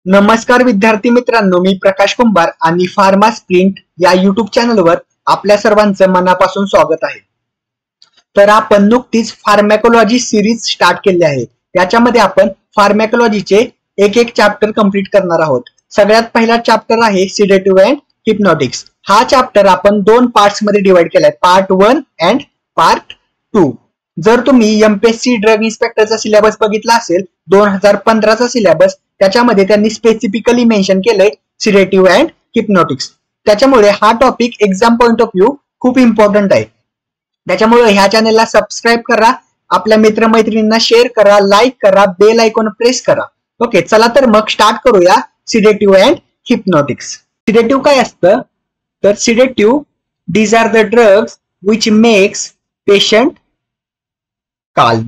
नमस्कार विद्यार्थी मित्रांनो, मी प्रकाश कुंभार आणि फार्मा स्प्रिंट या युट्यूब चॅनलवर आपल्या सर्वांचं मनापासून स्वागत आहे. तर आपण नुकतीच फार्मॅकोलॉजी सिरीज स्टार्ट केली आहे. याच्यामध्ये आपण फार्मॅकोलॉजीचे एक एक चॅप्टर कंप्लीट करणार आहोत. सगळ्यात पहिला चॅप्टर आहे सिडेटिव्ह अँड हिप्नॉटिक्स. हा चॅप्टर आपण दोन पार्ट्स मध्ये डिवाइड केलाय, पार्ट 1 अँड पार्ट 2. जर तुम्ही एमपीएससी ड्रग इन्स्पेक्टरचा सिलेबस बघितला असेल 2015चा सिलेबस, त्याच्यामध्ये त्यांनी स्पेसिफिकली मेन्शन केलंय सिडेटिव्ह अँड हिप्नॉटिक्स. त्याच्यामुळे हा topic exam point of view खूप इम्पॉर्टंट आहे. त्याच्यामुळे ह्या चॅनलला सबस्क्राईब करा, आपल्या मित्रमैत्रिणींना शेअर करा, लाईक करा, बेल आयकॉन प्रेस करा. ओके, चला तर मग स्टार्ट करूया सिडेटिव्ह अँड हिप्नॉटिक्स. सिडेटिव्ह काय असतं? तर sedative these are the drugs which makes patient calm,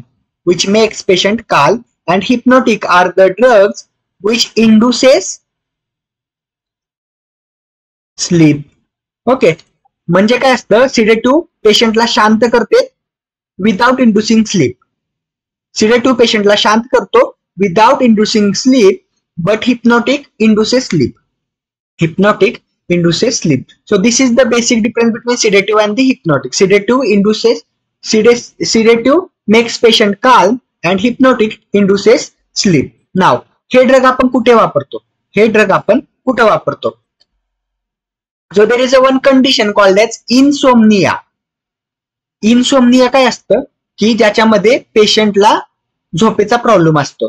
and hypnotic are the drugs which induces sleep. Okay, म्हणजे काय असतं? सिडेटिव्ह पेशंटला शांत करते विदाउट इंड्युसिंग स्लीप. सिडेटिव्ह पेशंटला शांत करतो without inducing sleep, but hypnotic induces sleep. So this is the basic difference between sedative and the hypnotic. Sedative makes patient calm and hypnotic induces sleep. Now, हे ड्रग आपण कुठे वापरतो? So there is a one condition called as insomnia. Insomnia काय असतं? की ज्याच्यामध्ये पेशंटला झोपेचा प्रॉब्लेम असतो.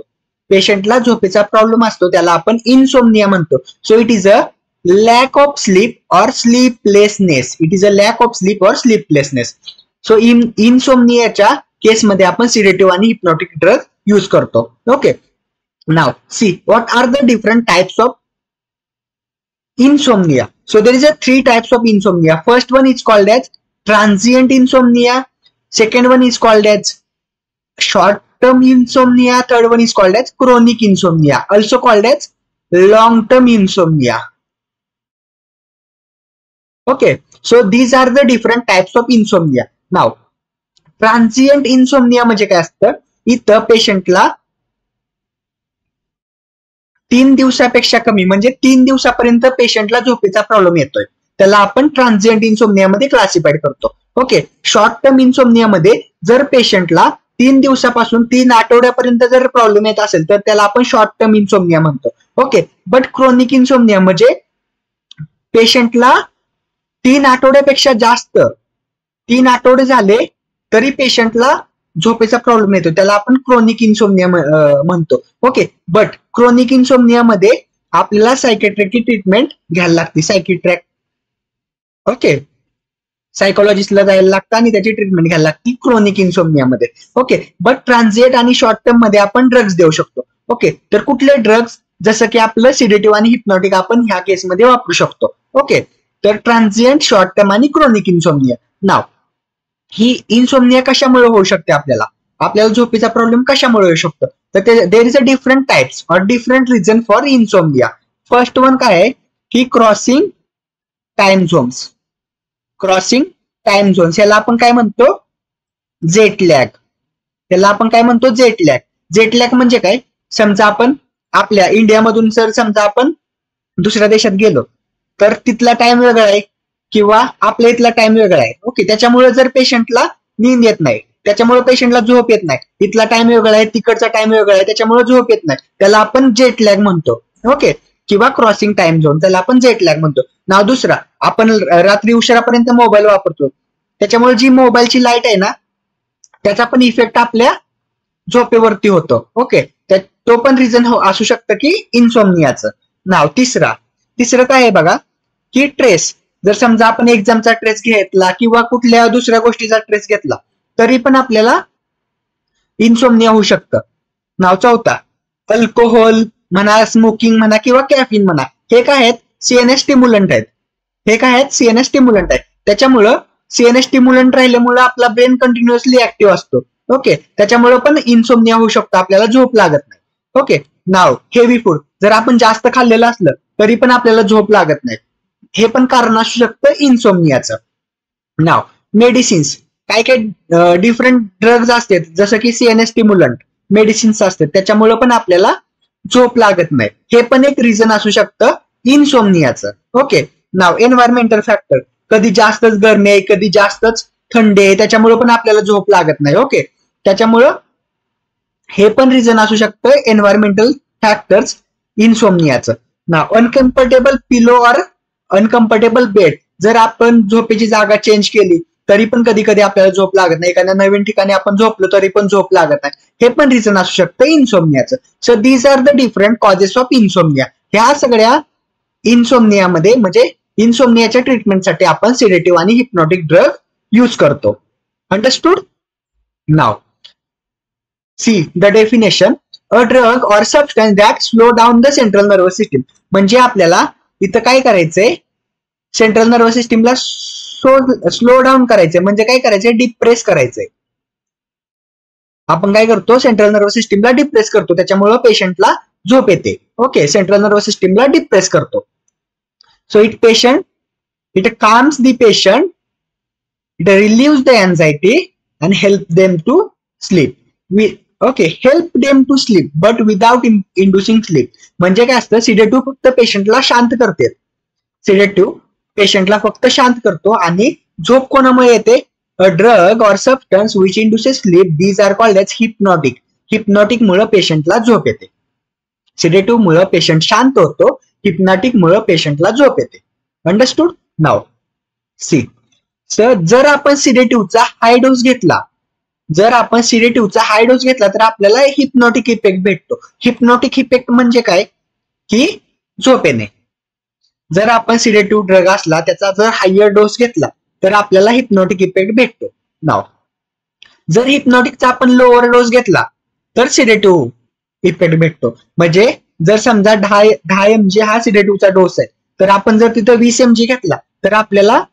त्याला आपण इन्सोमनिया म्हणतो. So it is a lack of sleep or sleeplessness. So इन्सोमनियाच्या केसमध्ये आपण सिडेटिव्ह आणि हिप्नॉटिक ड्रग यूज करतो. Okay, now see what are the different types of insomnia. So there is a three types of insomnia. First one is called as transient insomnia. Second one is called as short term insomnia. Third one is called as chronic insomnia, also called as long term insomnia. Okay, so these are the different types of insomnia. Now, transient insomnia म्हणजे काय असतं? इथं पेशंटला 3 दिवसापेक्षा कमी म्हणजे 3 दिवसापर्यंत पेशंटला झोपेचा प्रॉब्लेम येतोय, त्याला आपण ट्रान्झिएंट इन्सोमनिया मध्ये क्लासिफाईड करतो. ओके, शॉर्ट टर्म इन्सोमनिया मध्ये जर पेशंटला 3 दिवसापासून 3 आठवड्यापर्यंत जर प्रॉब्लेम येत असेल तर त्याला आपण शॉर्ट टर्म इन्सोमनिया म्हणतो. ओके, बट क्रोनिक इन्सोमनिया म्हणजे पेशंटला 3 आठवड्यापेक्षा जास्त, 3 आठवडे झाले तरी पेशंटला झोपेचा प्रॉब्लेम येतो, त्याला आपण क्रोनिक इन्सोमनिया म्हणतो. ओके, बट क्रोनिक इन्सोमनिया मध्ये आपल्याला सायकेट्रिकची ट्रीटमेंट घ्यायला लागते. ओके, सायकोलॉजिस्टला जायला लागतं आणि त्याची ट्रीटमेंट घ्यायला लागते क्रोनिक इन्सोमनिया मध्ये. ओके, बट ट्रान्झिएंट आणि शॉर्ट टर्म मध्ये आपण ड्रग्स देऊ शकतो. ओके, तर कुठले ड्रग्स? जसं की आपलं सिडेटिव्ह आणि हिप्नॉटिक आपण ह्या केसमध्ये वापरू शकतो. ओके, तर ट्रान्झिएंट, शॉर्ट टर्म आणि क्रोनिक इन्सोमनिया. नाव ही इन्सोमनिया कशामुळे होऊ शकते? आपल्याला झोपेचा प्रॉब्लेम कशामुळे होऊ शकतो? तर there is a different types or different reason for insomnia. First one काय आहे की क्रॉसिंग टाइम झोन्स. याला आपण काय म्हणतो? जेट लॅग म्हणजे काय? समजा आपण आपल्या इंडियामधून समजा आपण दुसऱ्या देशात गेलो तर तिथला टाइम वेगळा आहे किंवा आपल्या इथला टाइम वेगळा आहे. ओके, त्याच्यामुळे जर पेशंटला नींद येत नाही, त्याच्यामुळे पेशंटला झोप येत नाही. इथला टाइम वेगळा आहे, तिकडचा टाइम वेगळा आहे, त्याच्यामुळे झोप येत नाही, त्याला आपण जेट लॅग म्हणतो. ओके, किंवा क्रॉसिंग टाइम झोन, त्याला आपण जेट लॅग म्हणतो. नाव दुसरा, आपण रात्री उशिरापर्यंत मोबाईल वापरतो, त्याच्यामुळे जी मोबाईलची लाईट आहे ना त्याचा पण इफेक्ट आपल्या झोपेवरती होतो. ओके, तो पण रिझन असू शकतं की इन्सोमनियाचं. नाव तिसरं काय आहे बघा की ट्रेस. जर समजा आपण एक्झामचा स्ट्रेस घेतला किंवा कुठल्या दुसऱ्या गोष्टीचा स्ट्रेस घेतला तरी पण आपल्याला इन्सोमनिया होऊ शकतं. नाव चौथा, अल्कोहोल म्हणा, स्मोकिंग म्हणा किंवा कॅफिन म्हणा, हे काय आहेत? सीएनएस स्टिम्युलंट आहेत. त्याच्यामुळं सीएनएस स्टिम्युलंट राहिल्यामुळे आपला ब्रेन कंटिन्युअसली ऍक्टिव्ह असतो. ओके, त्याच्यामुळे पण इन्सोमनिया होऊ शकतो, आपल्याला झोप लागत नाही. ओके, नाव हेवी फूड. जर आपण जास्त खाल्लेलं असलं तरी पण आपल्याला झोप लागत नाही, हे पण कारण असू शकतं इन्सोमनियाचं. नाव मेडिसिन्स. काय डिफरंट ड्रग्ज असतात जसं की सीएनएस स्टिम्युलंट मेडिसिन्स असतात, त्याच्यामुळे पण आपल्याला झोप लागत नाही, हे पण एक रिझन असू शकतं इनसोमनियाचं. ओके, नाव एन्व्हायरमेंटल फॅक्टर, कधी जास्तच गरमी आहे, कधी जास्तच थंडी आहे, त्याच्यामुळे पण आपल्याला झोप लागत नाही. ओके, त्याच्यामुळं हे पण रिझन असू शकतं एन्व्हायरमेंटल फॅक्टर्स इनसोमनियाचं. Now uncomfortable pillow or uncomfortable bed, जर आपण झोपेची जागा चेंज केली तरी पण कधी कधी आपल्याला झोप लागत नाही, एखाद्या नवीन ठिकाणी आपण झोपलो तरी पण झोप लागत नाही, हे पण रिझन असू शकतं इनसोमनियाचं. So these are the different causes of insomnia. ह्या सगळ्या इनसोमनियामध्ये म्हणजे इनसोमनियाच्या ट्रीटमेंटसाठी आपण सिडेटिव्ह आणि हिप्नोटिक ड्रग यूज करतो. Understood? Now see the definition, a drug or substance that slow down the central nervous system. म्हणजे आपल्याला इथं काय करायचंय, सेंट्रल नर्वस सिस्टीमला स्लो डाऊन करायचंय. म्हणजे काय करायचंय, डिप्रेस करायचंय. आपण काय करतो, सेंट्रल नर्वस सिस्टीमला डिप्रेस करतो, त्याच्यामुळे पेशंटला झोप येते. ओके, सेंट्रल नर्वस सिस्टीमला डिप्रेस करतो. So it calms the patient, it relieves the anxiety and help them to sleep. Help them to sleep but without inducing sleep. म्हणजे काय असतं, सिडेटिव्ह फक्त पेशंटला शांत करते, सिडेटिव्ह पेशंटला फक्त शांत करतो आणि झोप कोणामुळे येते, a drug or substance which induces sleep, these are called as hypnotic. Hypnotic मुळे पेशंटला झोप येते. सिडेटिव्ह मुळे पेशंट शांत होतो, हिप्नॉटिक मुळे पेशंटला झोप येते. अंडरस्टूड? नाव सी सर, जर आपण सिडेटिव्हचा हाय डोस घेतला, तर आपल्याला हिप्नॉटिक इफेक्ट भेटतो. हिप्नॉटिक इफेक्ट म्हणजे काय, की झोप येणे. जर आपण सिडेटिव्ह ड्रग असला त्याचा जर हायर डोस घेतला तर आपल्याला हिप्नॉटिक इफेक्ट भेटतो. नाव जर हिप्नॉटिकचा आपण लोअर डोस घेतला तर सिडेटिव्ह इफेक्ट भेटतो. म्हणजे जर समजा 10 mg हा सिडेटिव्हचा डोस आहे, तर आपण जर तिथं 20 mg घेतला तर आपल्याला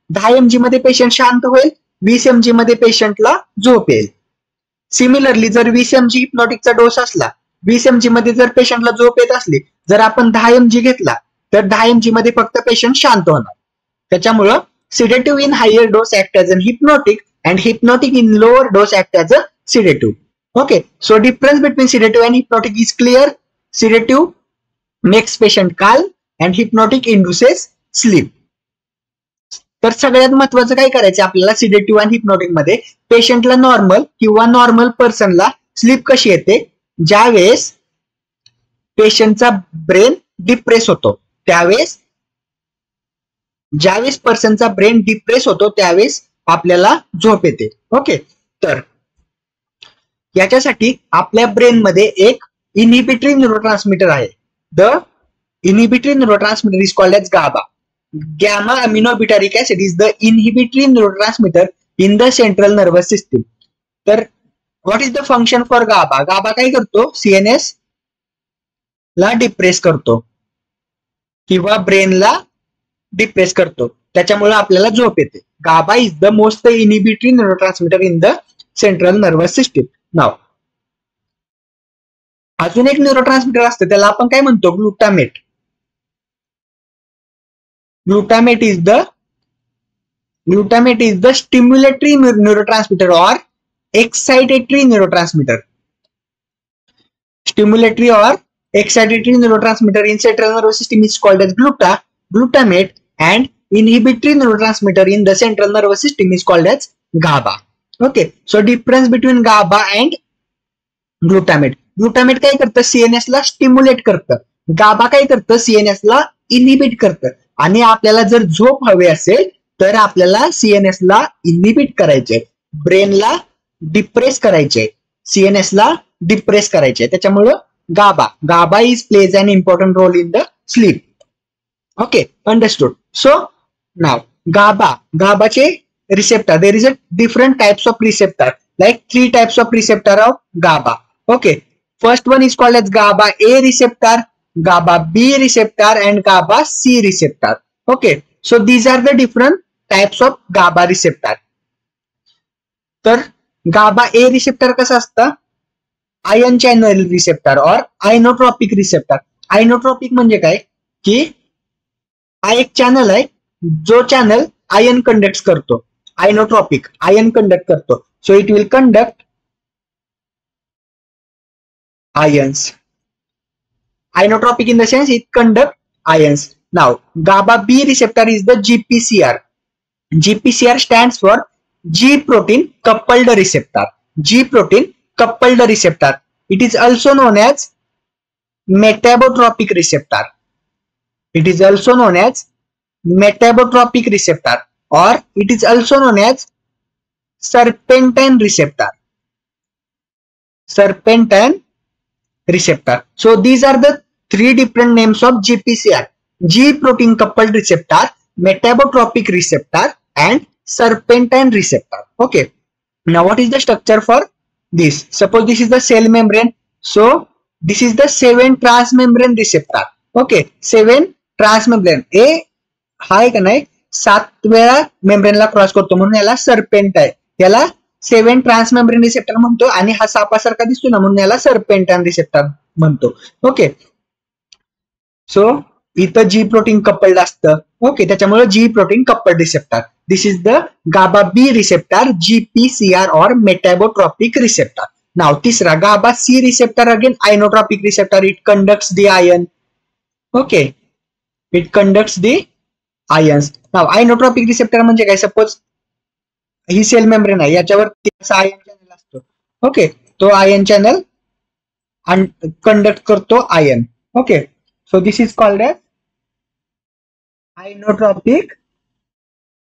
10 mg मध्ये पेशंट शांत होईल, 20 mg मध्ये पेशंटला झोप येईल. सिमिलरली जर 20 mg हिप्नॉटिकचा डोस असला, 20 mg मध्ये जर पेशंटला झोप येत असली, जर आपण 10 mg घेतला तर 10 mg मध्ये फक्त पेशंट शांत होणार. त्याच्यामुळं sedative in higher dose act as an hypnotic and hypnotic in lower dose act as a sedative. Okay, so difference between sedative and hypnotic is clear. Sedative makes patient calm and hypnotic induces sleep. तर सगळ्यात महत्वाचं काय करायचं आपल्याला सिडेटिव्ह आणि hypnotic मध्ये, पेशंटला normal किंवा नॉर्मल पर्सनला स्लीप कशी येते, ज्यावेळेस पेशंटचा ब्रेन डिप्रेस होतो त्यावेळेस, ज्यावेळेस पर्सनचा ब्रेन डिप्रेस होतो त्यावेळेस आपल्याला झोप येते. ओके, तर याच्यासाठी आपल्या ब्रेन मध्ये एक इनहिबिटरी न्यूरोट्रान्समीटर आहे. The inhibitory neurotransmitter is called as GABA. Gamma aminobutyric acid is the inhibitory neurotransmitter in the central nervous system. तर what is the function for GABA? GABA काय करतो, सीएनएस ला डिप्रेस करतो किंवा ब्रेनला depress करतो, त्याच्यामुळे आपल्याला झोप येते. GABA is the most inhibitory neurotransmitter in the central nervous system. Now अजून एक न्यूरोट्रान्समीटर असतं, त्याला आपण काय म्हणतो, glutamate. Glutamate is the stimulatory neurotransmitter or excitatory neurotransmitter. Stimulatory or excitatory neurotransmitter in central nervous system is called as glutamate, and inhibitory neurotransmitter in the central nervous system is called as GABA. Okay, so difference between GABA and glutamate. Glutamate काय करतं, CNS ला stimulate करतं. गाबा काय करतं, CNS ला inhibit करतं. आणि आपल्याला जर झोप हवी असेल तर आपल्याला सीएनएस ला इनहिबिट करायचे, ब्रेनला डिप्रेस करायचे, सीएनएस ला डिप्रेस करायचे. त्याच्यामुळं GABA is plays an important role in the sleep. Okay, understood. So now गाबाचे receptor, there is a different types of receptor, like 3 types of receptor of GABA. Okay, first one is called as GABA A receptor, GABA B receptor and GABA C receptor. Okay, so these are the different types of GABA receptor. तर GABA A receptor कसं असतं, ion channel receptor और inotropic receptor. Inotropic म्हणजे काय, की हा एक channel आहे जो चॅनल आयन कंडक्ट करतो. आयनोट्रॉपिक आयन कंडक्ट करतो, so it will conduct ions. Inotropic in the sense it conduct ions. Now, GABA B receptor is the GPCR. GPCR stands for G protein coupled receptor. G protein coupled receptor. It is also known as metabotropic receptor. It is also known as metabotropic receptor, or it is also known as serpentine receptor. Serpentine receptor. So these are the three different names of GPCR: G protein coupled receptor, metabotropic receptor, and serpentine receptor. Okay. Now what is the structure for this? Suppose this is the cell membrane. So this is the 7 transmembrane receptor. Okay, 7 transmembrane. A हा आहे का नाही 7 वेळा मेम्ब्रेनला cross करतो म्हणून याला serpent आहे. याला 7 ट्रान्समेम्ब्रेन रिसेप्टर म्हणतो आणि हा सापासारखा दिसतो ना म्हणून याला सर्पेंटाइन रिसेप्टर म्हणतो. ओके, सो इथं जी प्रोटीन कपल्ड असतं. ओके, त्याच्यामुळे G protein coupled receptor. This is the GABA B receptor, GPCR or metabotropic receptor. Now तीसरा GABA C receptor, again ionotropic receptor. It conducts the ion. Okay, it conducts the ions. Now ionotropic receptor म्हणजे काय? Suppose ही cell membrane आहे, याच्यावर ion channel असतो. Okay, तो ion channel conduct करतो ion. Okay, so this is called as inotropic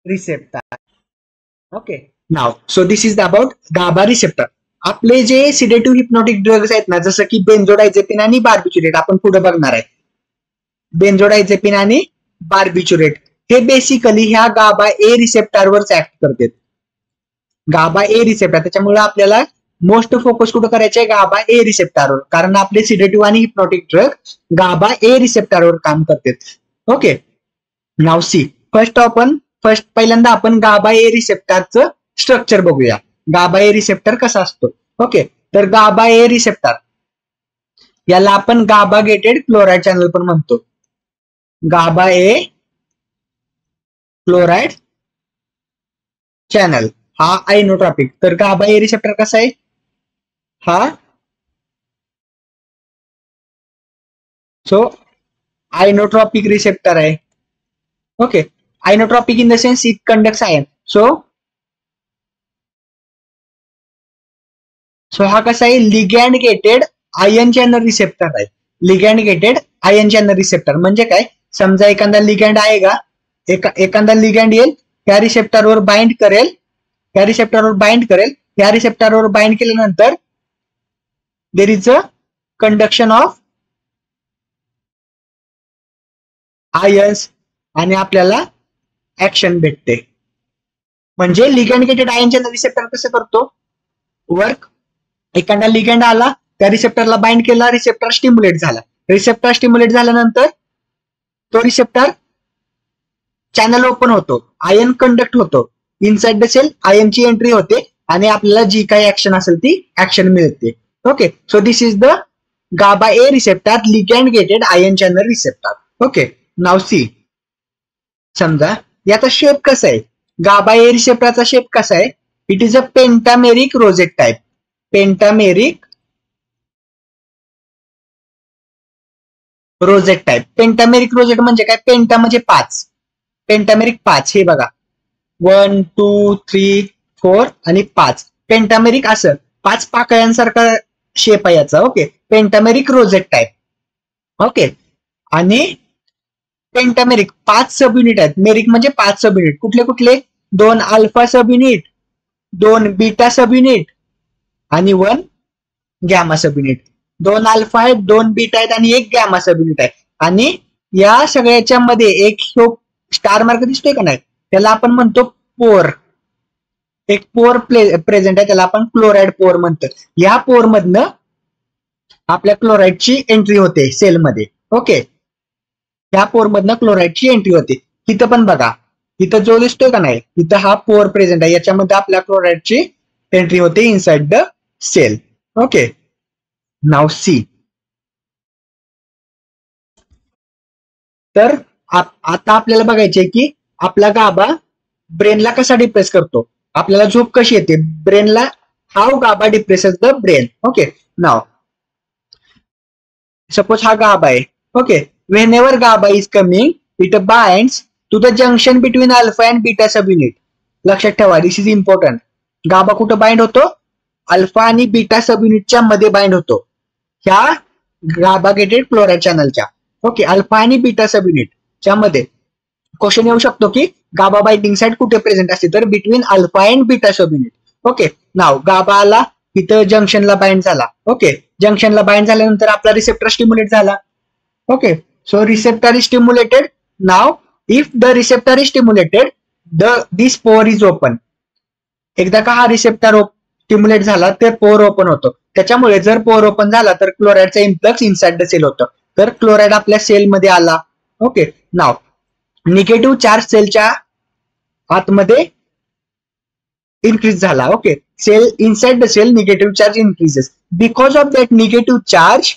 receptor. Okay, now so this is about GABA receptor. आपले जे सिडेटिव्ह हिप्नोटिक ड्रग्स आहेत ना, जसं की बेन्झोडायझेपिन आणि बार्बिच्युरेट, आपण पुढे बघणार आहे. बेन्झोडायझेपिन आणि बार्बिच्युरेट हे बेसिकली ह्या गाबा ए रिसेप्टरवरच ऍक्ट करतात. गाबा ए रिसेप्टर, त्याच्यामुळे आपल्याला मोस्ट फोकस कुठं करायचे? गाबा ए रिसेप्टरवर, कारण आपले सिडेटिव्ह आणि हिप्नोटिक ड्रग गाबा ए रिसेप्टरवर काम करतात. Okay, now C. पहिल्यांदा आपण गाबा ए रिसेप्टरचं स्ट्रक्चर बघूया. गाबा ए रिसेप्टर कसा असतो? ओके, तर गाबा ए रिसेप्टर याला आपण गाबा गेटेड क्लोराइड चॅनल पण म्हणतो. गाबा ए क्लोराइड चॅनल हा आयनोट्रॉपिक. तर गाबा ए रिसेप्टर कसा आहे? हा सो आयनोट्रॉपिक रिसेप्टर आहे. Okay, ionotropic in the sense it conducts ion. So हा कसा आहे? Ligand gated ion channel receptor आहे. Ligand gated ion channel receptor म्हणजे काय? समजा एखादा लिगॅंड आहे का, एखादा लिगॅंड येईल, त्या रिसेप्टरवर बाइंड करेल, या रिसेप्टरवर बाइंड केल्यानंतर देर is a conduction of ions आणि आपल्याला ऍक्शन भेटते. म्हणजे ligand gated ion channel receptor कसं करतो वर्क? एखादा लिगॅंड आला, त्या रिसेप्टरला बाइंड केला, रिसेप्टर स्टिम्युलेट झाला. रिसेप्टर स्टिम्युलेट झाल्यानंतर तो रिसेप्टर चॅनल ओपन होतो, आयन कंडक्ट होतो. इनसाइड द सेल आयनची एंट्री होते आणि आपल्याला जी काही ऍक्शन असेल ती ऍक्शन मिळते. Okay, so this is the GABA A receptor, ligand gated ion channel receptor. Okay, now see. समजा याचा शेप कसा आहे? गाबा ए रिसेप्टरचा शेप कसा आहे? It is a pentameric rosette type. Pentameric rosette type. Pentameric rosette म्हणजे काय? पेंटा म्हणजे 5, पेंटामेरिक 5. हे बघा 1 2 3 4 आणि 5. पेंटामेरिक असं 5 पाकळ्यांसारखा शेप आहे याचा. Okay, pentameric rosette type. Okay, आणि पेंटामेरिक 5 सब युनिट आहेत. मेरिक म्हणजे 5 सब युनिट. कुठले कुठले? 2 alpha sub unit, 2 beta sub unit आणि 1 गॅमा सब युनिट. 2 अल्फा आहेत, 2 बीटा आहेत आणि 1 गॅमा सब युनिट आहे. आणि या सगळ्याच्या मध्ये एक स्टार मार्क दिसतोय का नाही, त्याला आपण म्हणतो पोर. एक पोर प्रेझेंट आहे, त्याला आपण क्लोराइड पोर म्हणतो. या पोर मधनं आपल्या क्लोराइडची एंट्री होते सेलमध्ये. ओके, या पोर मधनं क्लोराइडची एंट्री होते. इथं पण बघा, इथं जो दिसतोय का नाही, इथं हा पोर प्रेझेंट आहे, याच्यामध्ये आपल्या क्लोराइडची एंट्री होते inside the cell. Okay, now see. तर आता आपल्याला बघायचे की आपला गाबा ब्रेनला कसा डिप्रेस करतो, आपल्याला झोप कशी येते ब्रेनला. How GABA depresses the brain. Okay, now suppose हा गाभा आहे. ओके, व्हेनेवर गाभा is coming it binds to the junction between alpha and beta subunit. लक्षात ठेवा, दिस इज इम्पॉर्टंट. गाभा कुठं बाइंड होतो? अल्फा आणि बीटा सब युनिटच्या मध्ये बाइंड होतो, ह्या गाभा गेटेड क्लोराइड चॅनलच्या. ओके, अल्फा आणि बीटा सब युनिटच्या मध्ये. क्वेश्चन येऊ शकतो की गाभा बाइंडिंग साइट कुठे प्रेझेंट असते, तर between alpha and beta subunit. Okay, now गाभा आला इथं जंक्शनला बाइंड झाला. ओके, जंक्शनला बाइंड झाल्यानंतर आपला रिसेप्टर स्टिम्युलेट झाला. Okay, so receptor is stimulated. Now if the receptor is stimulated this pore is open. एकदा का हा रिसेप्टर स्टिम्युलेट झाला तर पोअर ओपन होतो. त्याच्यामुळे जर पोअर ओपन झाला तर क्लोराइडचा इन्फ्लक्स इनसाइड द सेल होतं. तर क्लोराइड आपल्या सेलमध्ये आला. ओके, नाव निगेटिव्ह चार्ज सेलच्या आतमध्ये इन्क्रीज झाला. Okay, cell inside the cell negative charge increases. Because of that negative charge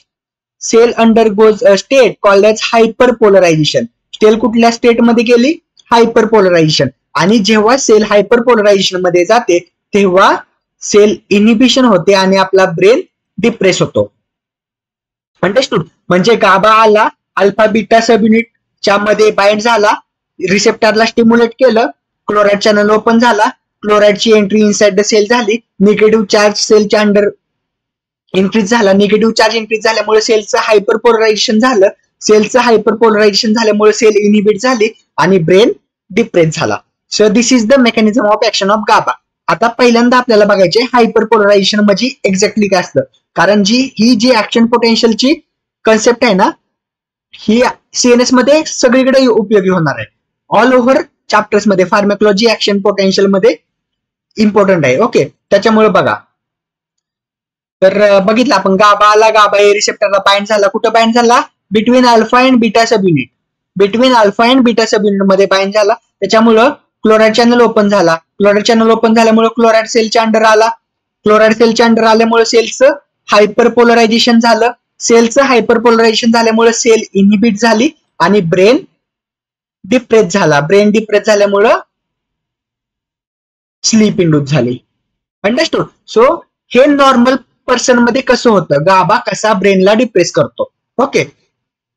cell undergoes a state called as hyperpolarization. Cell कुठल्या स्टेट मध्ये गेली? हायपरपोलरायझेशन. आणि जेव्हा सेल हायपरपोलरायझेशन मध्ये जाते तेव्हा सेल इनिबिशन होते आणि आपला ब्रेन डिप्रेस होतो. अंडरस्टूड? म्हणजे गाभा आला, अल्फा बीटा सब युनिटच्या मध्ये बाइंड झाला, रिसेप्टरला स्टिम्युलेट केलं, क्लोराइड चॅनल ओपन झाला, क्लोराइडची एंट्री इनसाइड द सेल झाली, निगेटिव्ह चार्ज सेलच्या अंडर इन्क्रीज झाला. निगेटिव्ह चार्ज इन्क्रीज झाल्यामुळे सेलचं हायपरपोलरायझेशन झालं. सेलचं हायपरपोलरायझेशन झाल्यामुळे सेल इनिबिट झाली आणि ब्रेन डिप्रेस झाला. So this is the mechanism of action of गाभा. आता पहिल्यांदा आपल्याला बघायचे हायपरपोलरायझेशन म्हणजे एक्झॅक्टली काय असतं, कारण ही जी ऍक्शन पोटेन्शियलची कन्सेप्ट आहे ना, ही सीएनएस मध्ये सगळीकडे उपयोगी होणार आहे. ऑल ओव्हर चॅप्टर्स मध्ये फार्मॅकोलॉजी ऍक्शन पोटेन्शियल मध्ये इम्पॉर्टंट आहे. ओके, त्याच्यामुळे बघा, तर बघितलं आपण गाभा आला, गाभा ए रिसेप्टरला बाइंड झाला. कुठं बाइंड झाला? Between alpha and beta sub unit. Between alpha and beta sub unit मध्ये बाइंड झाला. त्याच्यामुळं क्लोराइड चॅनल ओपन झाला. क्लोराइड चॅनल ओपन झाल्यामुळे क्लोराइड सेलच्या अंडर आला. क्लोराइड सेलच्या अंडर आल्यामुळे सेलचं हायपरपोलरायझेशन झालं. सेलचं हायपरपोलरायझेशन झाल्यामुळे सेल इनिबिट झाली आणि ब्रेन डिप्रेस झाला. ब्रेन डिप्रेस झाल्यामुळं स्लीप इंड्यूस झाली. अंडरस्टूड? सो हे नॉर्मल पर्सन मध्ये कसं होतं, गाभा कसा ब्रेनला डिप्रेस करतो. Okay,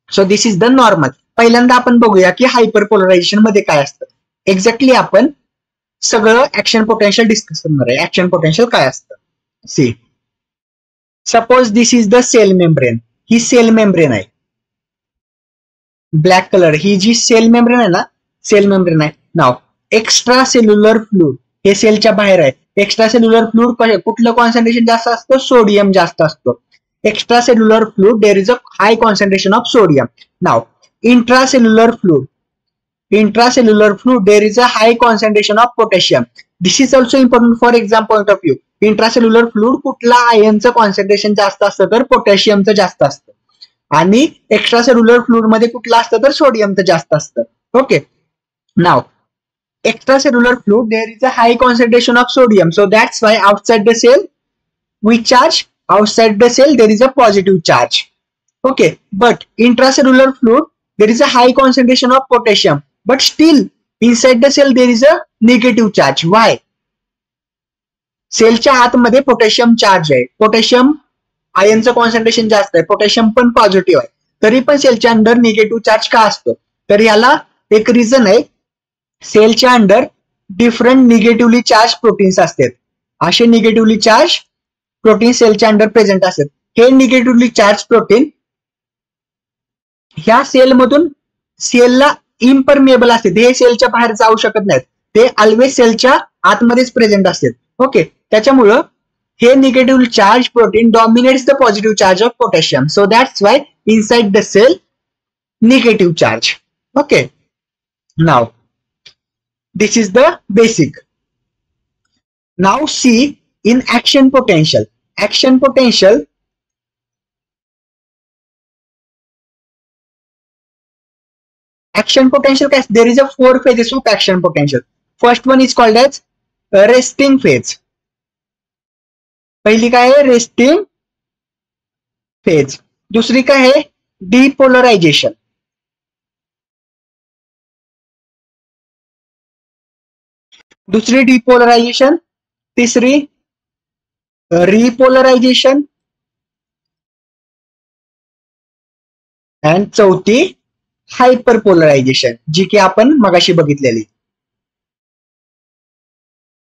so this is the normal. पहिल्यांदा आपण बघूया की हायपरपोलरायझेशन मध्ये काय असतं. एक्झॅक्टली आपण सगळं ऍक्शन पोटेन्शियल डिस्कस करणार आहे. ऍक्शन पोटेन्शियल काय असतं? See, suppose this is the cell membrane. ही सेल मेम्ब्रेन आहे, ब्लॅक कलर. ही जी सेल मेम्ब्रेन आहे ना, सेल मेम्ब्रेन आहे. नाव एक्स्ट्रा सेल्युलर फ्लूइड, हे सेलच्या बाहेर आहे. एक्स्ट्रा सेल्युलर फ्लूइड कुठलं कॉन्सन्ट्रेशन जास्त असतं? सोडियम जास्त असतो. Extra cellular fluid there is a high concentration of sodium. Now intracellular fluid, intracellular fluid there is a high concentration of potassium. This is also important for exam point of view. Intracellular fluid कुठला आयनचं concentration जास्त असतं? तर पोटॅशियमचं जास्त असतं. आणि extra cellular fluid मध्ये कुठलं असतं? तर सोडियमचं जास्त असतं. Okay, now extracellular fluid there is a high concentration of sodium, so that's why outside the cell we charge, outside the cell there is a positive charge. Okay, but intracellular fluid there is a high concentration of potassium, but still inside the cell there is a negative charge. Why? सेलच्या आतमध्ये potassium charge आहे. Potassium आयनचं concentration जास्त आहे, potassium पण positive आहे, तरी पण सेलच्या अंडर निगेटिव्ह चार्ज का असतो? तर याला एक रिझन आहे, सेलच्या under different negatively charge proteins असतात. असे निगेटिव्हली चार्ज प्रोटीन सेलच्या अंडर प्रेझेंट असतात. हे निगेटिव्हली चार्ज प्रोटीन ह्या सेलमधून सेलला इम्परमिएबल असतात. हे सेलच्या बाहेर जाऊ शकत नाहीत, ते ऑलवेज सेलच्या आतमध्येच प्रेझेंट असतात. ओके, त्याच्यामुळं हे negative charge protein dominates the positive charge of potassium, so that's why inside the cell negative charge. Okay, now this is the basic. Now see in action potential. Action potential, action potential, there is a 4 phases of action potential. First one is called as resting phase. पहिली काय आहे? Resting phase. दुसरी काय आहे? डिपोलरायझेशन. दुसरी डिपोलरायझेशन. तिसरी रिपोलरायझेशन. And चौथी हायपरपोलरायझेशन, जी की आपण मगाशी बघितलेली.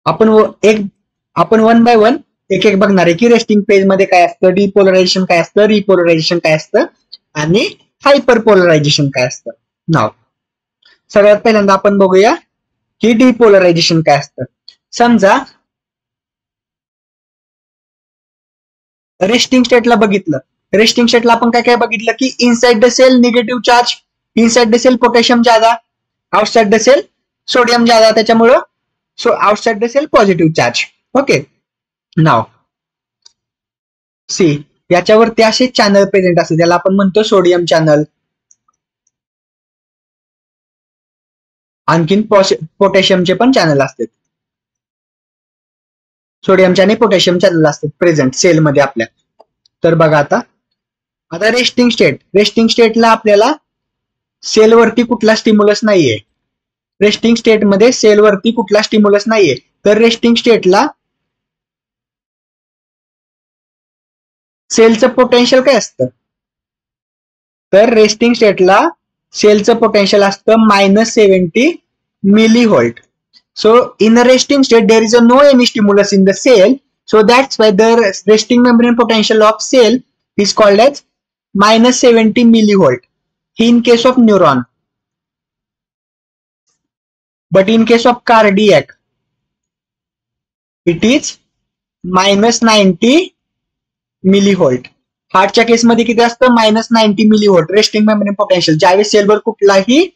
आपण वन बाय वन एक एक बघणार आहे की रेस्टिंग फेज मध्ये काय असतं, डिपोलरायझेशन काय असतं, रिपोलरायझेशन काय असतं आणि हायपरपोलरायझेशन काय असतं. नाव सगळ्यात पहिल्यांदा आपण बघूया की डिपोलरायझेशन काय असतं. समजा रेस्टिंग स्टेटला बघितलं, रेस्टिंग स्टेटला आपण काय काय बघितलं की inside the cell negative charge, inside the cell potassium ज्यादा, आउटसाइड द सेल सोडियम ज्यादा, त्याच्यामुळं outside the cell positive charge. Okay, now see याच्यावरती असे चॅनल प्रेझेंट असते, त्याला आपण म्हणतो सोडियम चॅनल. आणखीन पोटॅशियमचे पण चॅनल असतात, सोडियमचे आणि पोटॅशियम चॅनल असतात प्रेझेंट सेलमध्ये आपल्या. तर बघा आता रेस्टिंग स्टेट, रेस्टिंग स्टेटला आपल्याला सेलवरती कुठला स्टिम्युलस नाहीये, रेस्टिंग स्टेटमध्ये सेलवरती कुठला स्टिम्युलस नाहीये. तर रेस्टिंग स्टेटला सेलचं पोटेन्शियल काय असतं, तर रेस्टिंग स्टेटला सेलचं पोटेन्शियल असतं -70 millivolt. So in a resting state there is no any stimulus in the cell, so that's why the resting membrane potential of cell is called as -70 millivolt in case of neuron. But in case of cardiac it is -90 millivolt. हार्टच्या केसमध्ये किती असतं, -90 millivolt resting membrane potential. ज्यावेळेस सेलवर कुठलाही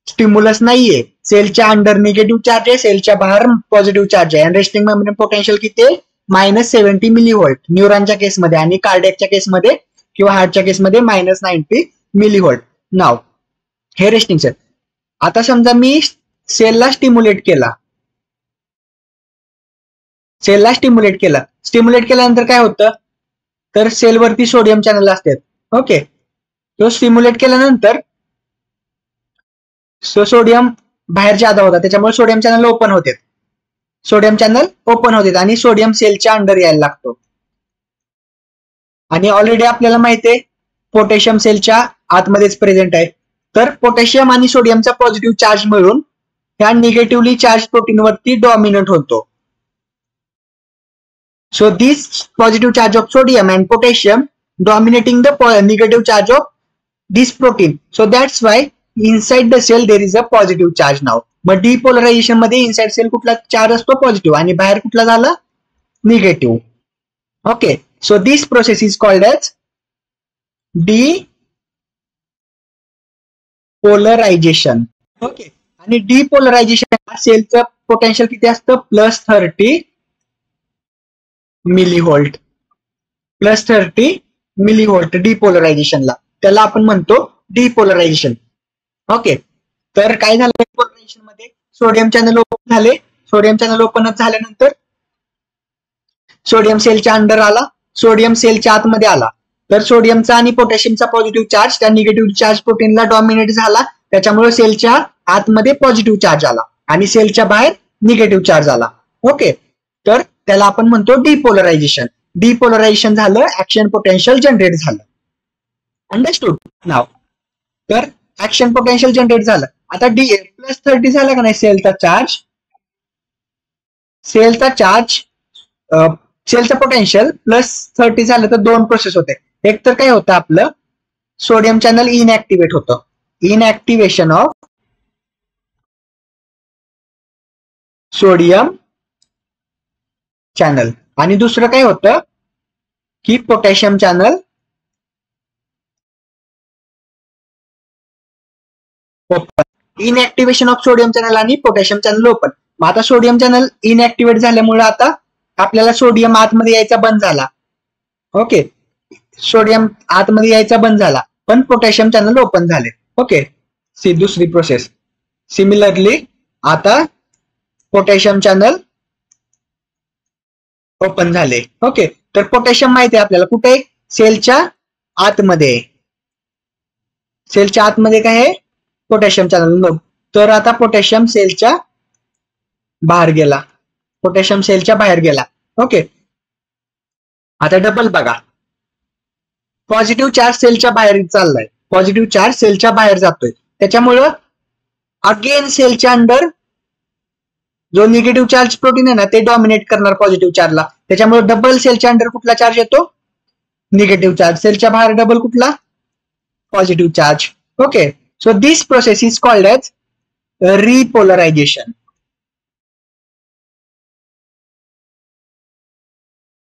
stimulus नाहीये, सेलच्या under negative charge आहे, सेलच्या बाहेर पॉझिटिव्ह चार्ज आहे, आणि रेस्टिंग मेम्ब्रेन पोटेन्शियल किती आहे, -70 मिलीव्होल्ट न्यूरॉनच्या केसमध्ये, आणि कार्डियकच्या केसमध्ये किंवा हार्टच्या केसमध्ये -90 मिलीव्होल्ट. नाव हे रेस्टिंग सेल. आता समजा मी सेलला स्टिम्युलेट केला, स्टिम्युलेट केल्यानंतर काय होतं, तर सेलवरती सोडियम चॅनल असतात. ओके, तो स्टिम्युलेट केल्यानंतर सोडियम बाहेर जादा होता, त्याच्यामुळे सोडियम चॅनल ओपन होते, आणि सोडियम सेलच्या अंडर यायला लागतो. आणि ऑलरेडी आपल्याला माहिती आहे पोटॅशियम सेलच्या आतमध्येच प्रेझेंट आहे. तर पोटॅशियम आणि सोडियमचा पॉझिटिव्ह चार्ज मिळून ह्या निगेटिव्हली चार्ज प्रोटीनवरती डॉमिनंट होतो. So this positive charge of sodium and potassium dominating the negative charge of this protein. So that's why inside the cell there is a positive charge now. मग depolarization मध्ये inside cell कुठला charge असतो, positive, आणि बाहेर कुठला झाला, negative. Okay, so this process is called as depolarization. Okay, आणि depolarization सेलचं potential किती असतं, +30 मिलीव्होल्ट, +30 मिलीव्होल्ट डिपोलरायझेशनला, त्याला आपण म्हणतो डिपोलरायझेशन. ओके, तर काय झालं डिपोलरायझेशन मध्ये, सोडियम चॅनल ओपन झाले, सोडियम चॅनल ओपनच झाल्यानंतर सोडियम सेलच्या अंडर आला, सोडियम सेलच्या आतमध्ये आला, तर सोडियमचा आणि पोटॅशियमचा पॉझिटिव्ह चार्ज त्या निगेटिव्ह चार्ज प्रोटीनला डॉमिनेट झाला, त्याच्यामुळे सेलच्या आतमध्ये पॉझिटिव्ह चार्ज आला आणि सेलच्या बाहेर निगेटिव्ह चार्ज आला. ओके, तर त्याला आपण म्हणतो डिपोलरायझेशन. डिपोलरायझेशन झालं, ऍक्शन पोटेन्शियल जनरेट झालं. अंडरस्टूड नाव. तर ऍक्शन पोटेन्शियल जनरेट झालं. आता +30 झाला का नाही सेलचा चार्ज, सेलचं पोटेन्शियल +30 झालं तर दोन प्रोसेस होते. एक तर काय होतं, आपलं सोडियम चॅनल इनऍक्टिव्हेट होतं, इनऍक्टिव्हेशन ऑफ सोडियम चॅनल, आणि दुसरं काय होतं की potassium channel open. Inactivation of sodium channel आणि पोटॅशियम चॅनल ओपन. मग आता सोडियम चॅनल इनऍक्टिव्हेट झाल्यामुळे आता आपल्याला सोडियम आतमध्ये यायचा बंद झाला. ओके, सोडियम आतमध्ये यायचा बंद झाला, पण पोटॅशियम चॅनल ओपन झाले. ओके, दुसरी प्रोसेस. सिमिलरली आता पोटॅशियम चॅनल ओपन झाले. ओके, तर पोटॅशियम माहिती आहे आपल्याला कुठे, सेलच्या आतमध्ये, सेलच्या आतमध्ये काय आहे, पोटॅशियम चॅनल. तर आता पोटॅशियम सेलच्या बाहेर गेला, पोटॅशियम सेलच्या बाहेर गेला. ओके, आता डबल बघा, पॉझिटिव्ह चार्ज सेलच्या बाहेर चाललाय, पॉझिटिव्ह चार्ज सेलच्या बाहेर जातोय, त्याच्यामुळं अगेन सेलच्या अंडर जो निगेटिव्ह चार्ज प्रोटीन आहे ना ते डॉमिनेट करणार पॉझिटिव्ह चार्जला, त्याच्यामुळे डबल सेलच्या अंडर कुठला चार्ज येतो, निगेटिव्ह चार्ज. सेलच्या बाहेर डबल कुठला, positive charge. Okay, so this process is called as repolarization.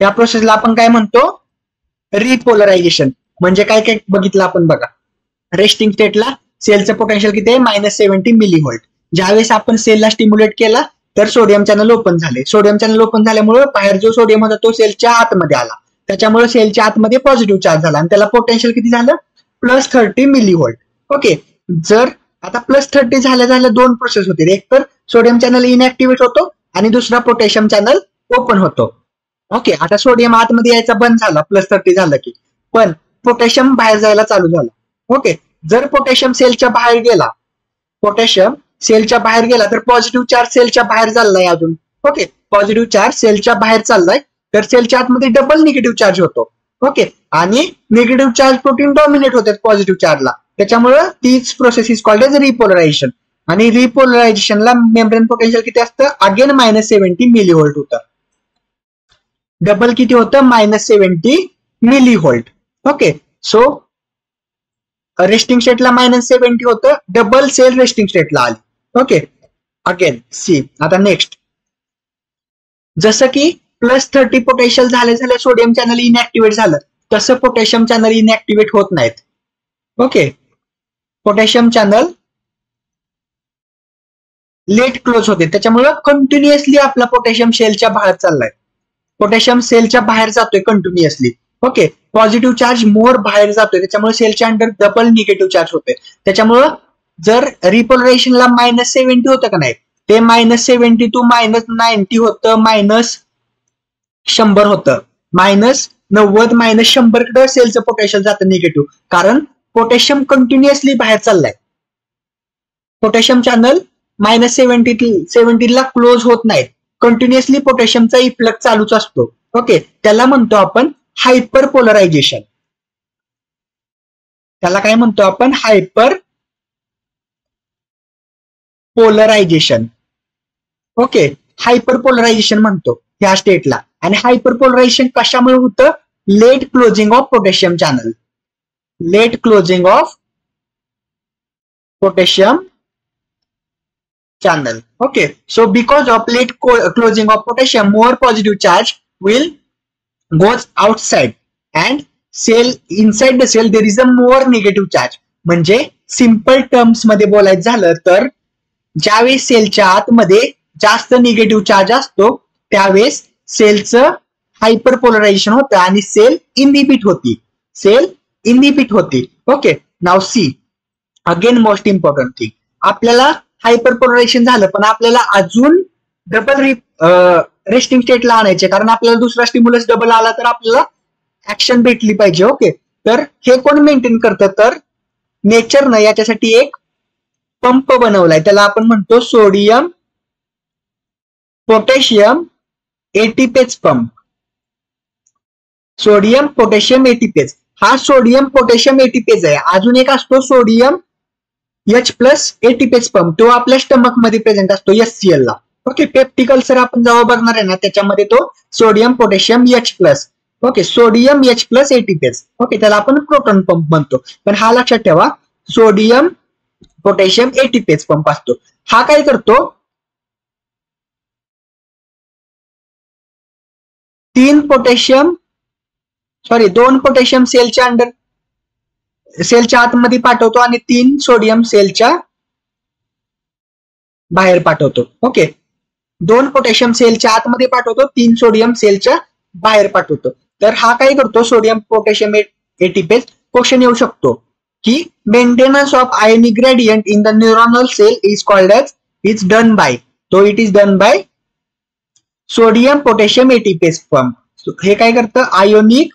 या प्रोसेसला आपण काय म्हणतो, रिपोलरायझेशन. म्हणजे काय काय बघितलं आपण बघा. रेस्टिंग स्टेटला सेलचं पोटेन्शियल किती आहे, -70 मिलीव्होल्ट. ज्यावेळेस आपण सेलला स्टिम्युलेट केला तर सोडियम चॅनल ओपन झाले. सोडियम चॅनल ओपन झाल्यामुळे बाहेर जो सोडियम होता तो सेलच्या आतमध्ये आला, त्याच्यामुळे सेलच्या आतमध्ये पॉझिटिव्ह चार्ज झाला आणि त्याला पोटेन्शियल किती झालं, +30 मिलीव्होल्ट. ओके, जर आता +30 झाल्या झाल्या दोन प्रोसेस होतील. एक तर सोडियम चॅनल इनऍक्टिव्हेट होतो आणि दुसरा पोटॅशियम चॅनल ओपन होतो. ओके, आता सोडियम आतमध्ये यायचा बंद झाला +30 झालं की, पण पोटॅशियम बाहेर जायला चालू झाला. ओके, जर पोटॅशियम सेलच्या बाहेर गेला, पोटॅशियम सेलच्या बाहेर गेला तर पॉझिटिव्ह चार्ज सेलच्या बाहेर चाललाय अजून. ओके, पॉझिटिव्ह चार्ज सेलच्या बाहेर चाललाय तर सेलच्या आतमध्ये डबल निगेटिव्ह चार्ज होतो. ओके, आणि निगेटिव्ह चार्ज प्रोटीन डॉमिनेट होतात पॉझिटिव्ह चार्जला, त्याच्यामुळे तीच प्रोसेस इज कॉल्ड एज रिपोलरायझेशन. आणि रिपोलरायझेशनला मेम्ब्रेन पोटेन्शियल किती असतं, अगेन -70 मिलीव्होल्ट होतं. डबल किती होतं, -70 मिलीव्होल्ट. ओके, सो रेस्टिंग स्टेटला -70 होतं, डबल सेल रेस्टिंग स्टेटला आली. Okay, again see. आता नेक्स्ट, जसं की +30 पोटेन्शियल झाले सोडियम चॅनल इनऍक्टिव्हेट झालं, तसं पोटॅशियम चॅनल इनऍक्टिव्हेट होत नाहीत. Okay, potassium channel late close होते, त्याच्यामुळे कंटिन्युअसली आपला पोटॅशियम सेलच्या बाहेर चाललाय. पोटॅशियम सेलच्या बाहेर जातोय continuously. Okay, positive charge more बाहेर जातोय, त्याच्यामुळे सेलच्या अंडर डबल निगेटिव्ह चार्ज होते. त्याच्यामुळं जर रिपोलरायझेशनला -70 होतं का नाही, ते -70 टू -90 होतं, -100 होतं, -90 -100 कडे सेलचं पोटेन्शियल जातं निगेटिव्ह, कारण पोटॅशियम कंटिन्युअसली बाहेर चाललाय. पोटॅशियम चॅनल -70 ला क्लोज होत नाहीत, कंटिन्युअसली पोटॅशियमचा इफ्लक्स चालूच असतो. ओके, त्याला म्हणतो आपण हायपर पोलरायझेशन. त्याला काय म्हणतो आपण, hyperpolarization. Okay, hyperpolarization म्हणतो ह्या स्टेटला. आणि हायपर पोलरायझेशन कशामुळे होतं, late closing of potassium channel. Late closing of potassium channel. Okay, so because of late closing of potassium, more positive charge will goes outside and cell inside the cell there is a more negative charge. म्हणजे simple terms मध्ये बोलायचं झालं तर ज्यावेळेस सेलच्या आतमध्ये जास्त negative charge असतो त्यावेळेस सेलचं हायपरपोलरायझेशन होतं आणि सेल इनहिबिट होती. Okay, now see, again most important thing, आपल्याला हायपरपोलरायझेशन झालं पण आपल्याला अजून डबल रेस्टिंग स्टेटला आणायचे, कारण आपल्याला दुसरा स्टिम्युलस डबल आला तर आपल्याला ऍक्शन भेटली पाहिजे. ओके, तर हे कोण मेंटेन करतं, तर नेचरनं याच्यासाठी एक पंप बनवलाय, त्याला आपण म्हणतो sodium potassium ATPase pump. Sodium potassium ATPase, हा सोडियम पोटॅशियम एटीपेज आहे. अजून एक असतो सोडियम H+ एटीपेज पंप, तो आपल्या स्टमक मध्ये प्रेझेंट असतो HCl ला. ओके, पेप्टिकल सर आपण जेव्हा बघणार आहे ना त्याच्यामध्ये तो sodium potassium H+. Okay, sodium H+ ATPase. Okay, त्याला आपण प्रोटॉन पंप म्हणतो, पण हा लक्षात ठेवा सोडियम पोटॅशियम एटीपेज पंप असतो. हा काय करतो, 2 पोटॅशियम सेलच्या आतमध्ये पाठवतो आणि 3 सोडियम सेलच्या बाहेर पाठवतो. ओके, 2 पोटॅशियम सेलच्या आतमध्ये पाठवतो, 3 सोडियम सेलच्या बाहेर पाठवतो. तर हा काय करतो सोडियम पोटॅशियम एटीपेज. क्वेश्चन येऊ शकतो की maintenance of ionic gradient in the neuronal cell is called as is done by, तो it is done by sodium potassium ATPase pump. हे काय करतं, आयोनिक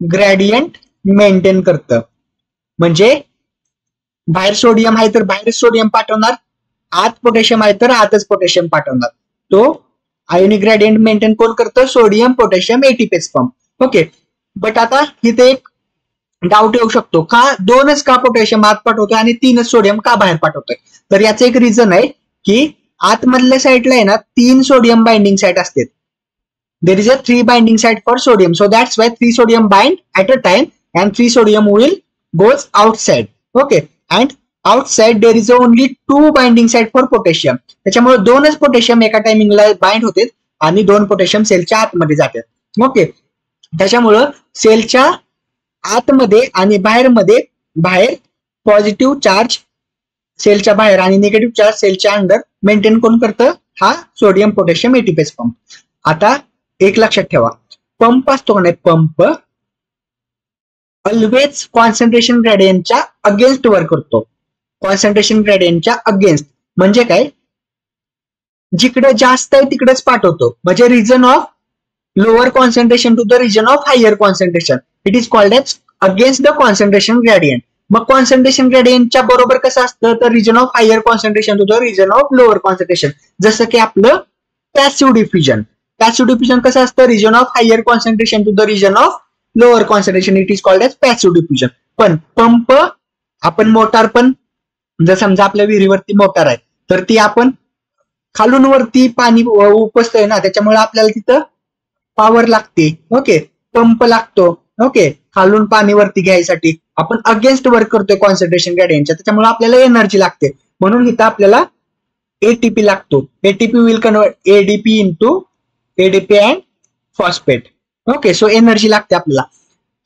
ग्रेडियंट मेंटेन करतं. म्हणजे बाहेर सोडियम आहे तर बाहेर सोडियम पाठवणार, आत पोटॅशियम आहे तर आतच पोटॅशियम पाठवणार. तो आयोनिक ग्रेडियंट मेंटेन कोण करतं, sodium potassium ATPase pump. Okay, but आता इथे एक डाऊट येऊ शकतो का दोनच का पोटॅशियम आत पाठवतोय आणि तीनच सोडियम का बाहेर पाठवतोय. तर याचं एक रिझन आहे की आतमधल्या साईडला आहे ना 3 सोडियम बाइंडिंग साईट असते. there is a 3 binding site for sodium, so that's why 3 sodium bind at a time and 3 sodium will goes outside. Okay, and outside there is only 2 binding site for potassium. त्याच्यामुळे दोनच potassium एका टायमिंगला bind होते आणि 2 potassium सेलच्या आतमध्ये जातात. Okay, त्याच्यामुळं सेलच्या आतमध्ये आणि बाहेर पॉझिटिव्ह चार्ज सेलच्या बाहेर आणि निगेटिव्ह चार्ज सेलच्या अंडर मेंटेन कोण करतं, हा सोडियम पोटॅशियम एटीपेज पंप. आता एक लक्षात ठेवा, पंप असतो का नाही, पंप ऑलवेज कॉन्सन्ट्रेशन ग्रेडियंटच्या अगेन्स्ट वर्क करतो. कॉन्सन्ट्रेशन ग्रेडियंटच्या अगेन्स्ट म्हणजे काय, जिकडे जास्त आहे तिकडेच पाठवतो. म्हणजे region of lower concentration to the region of higher concentration, it is called as against the concentration gradient. मग कॉन्सन्ट्रेशन ग्रेडियंटच्या बरोबर कसं असतं, तर region of higher concentration to the region of lower concentration. जसं की आपलं पॅसिव्ह डिफ्युजन. पॅसिव्ह डिफ्युजन कसं असतं, region of higher concentration to the region of lower concentration, it is called as passive diffusion. पण पंप आपण motor पण जर समजा आपल्या विहिरीवरती मोटार आहे तर ती आपण खालून वरती पाणी उपसतोय ना, त्याच्यामुळे आपल्याला तिथं पॉवर लागते. ओके, पंप लागतो. ओके, खालून पाणी वरती घ्यायसाठी आपण अगेन्स्ट वर्क करतोय कॉन्सन्ट्रेशन ग्रेडियंटच्या, त्याच्यामुळे आपल्याला एनर्जी लागते. म्हणून इथं आपल्याला एटीपी लागतो. ATP will convert ADP into ADP and phosphate. Okay, so energy लागते आपल्याला.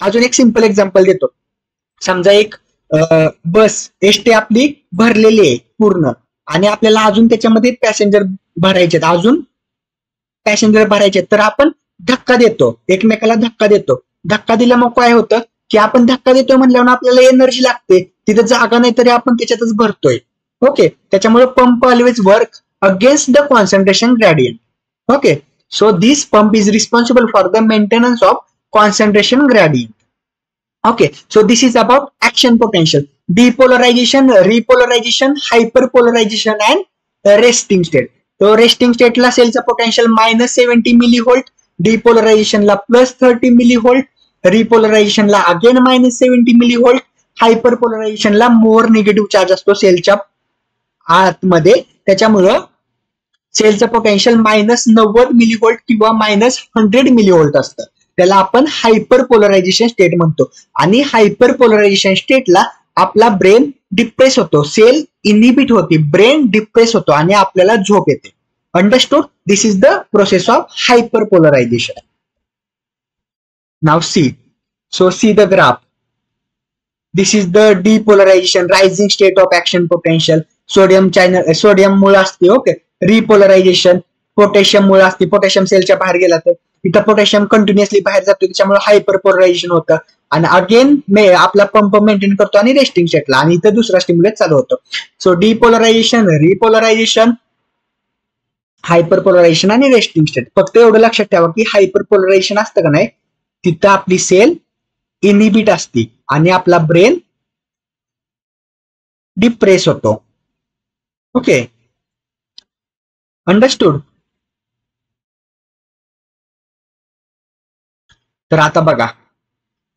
अजून एक सिंपल एक्झाम्पल देतो. समजा एक बस एसटी आपली भरलेली आहे पूर्ण आणि आपल्याला अजून त्याच्यामध्ये पॅसेंजर भरायचे, तर आपण धक्का देतो, एकमेकाला धक्का देतो. धक्का दिला मग काय होतं की आपण धक्का देतोय म्हणल्यावर आपल्याला एनर्जी लागते. तिथे जागा नाही तरी आपण त्याच्यातच भरतोय. ओके, त्याच्यामुळे pump always work against the concentration gradient. Okay, so this pump is responsible for the maintenance of concentration gradient. Okay, so this is about action potential, depolarization, repolarization, hyperpolarization and resting state. So resting state ला सेलचा potential -70 millivolt, depolarization ला +30 millivolt, repolarization ला again -70 millivolt, hyperpolarization ला मोर negative charge असतो सेलच्या आतमध्ये, त्याच्यामुळं सेलचं potential -90 millivolt किंवा -100 millivolt असतं. त्याला आपण हायपर पोलरायझेशन स्टेट म्हणतो. आणि हायपर पोलरायझेशन स्टेटला आपला ब्रेन डिप्रेस होतो, सेल इनिबिट होती, ब्रेन डिप्रेस होतो आणि आपल्याला झोप येते. Understood? This is the process of hyperpolarization. Now see. So see the graph. This is the depolarization, rising state of action potential. Sodium मुळे असते. ओके, रिपोलरायझेशन पोटॅशियम मुळे असते. पोटॅशियम सेलच्या बाहेर गेला तर इथं पोटॅशियम कंटिन्युअसली बाहेर जातो, त्याच्यामुळे हायपर पोलरायझेशन होतं आणि अगेन आपला पंप मेंटेन करतो आणि रेस्टिंग स्टेटला, आणि इथं दुसरा स्टिम्युलेट चालू होतो. सो डिपोलरायझेशन, रिपोलरायझेशन, हायपर पोलरायझेशन आणि रेस्टिंग स्टेट. फक्त एवढं लक्षात ठेवा की हायपर पोलरायझेशन असतं का नाही, तिथं आपली सेल इनिबिट असते आणि आपला ब्रेन डिप्रेस होतो. Okay, understood? तर आता बघा,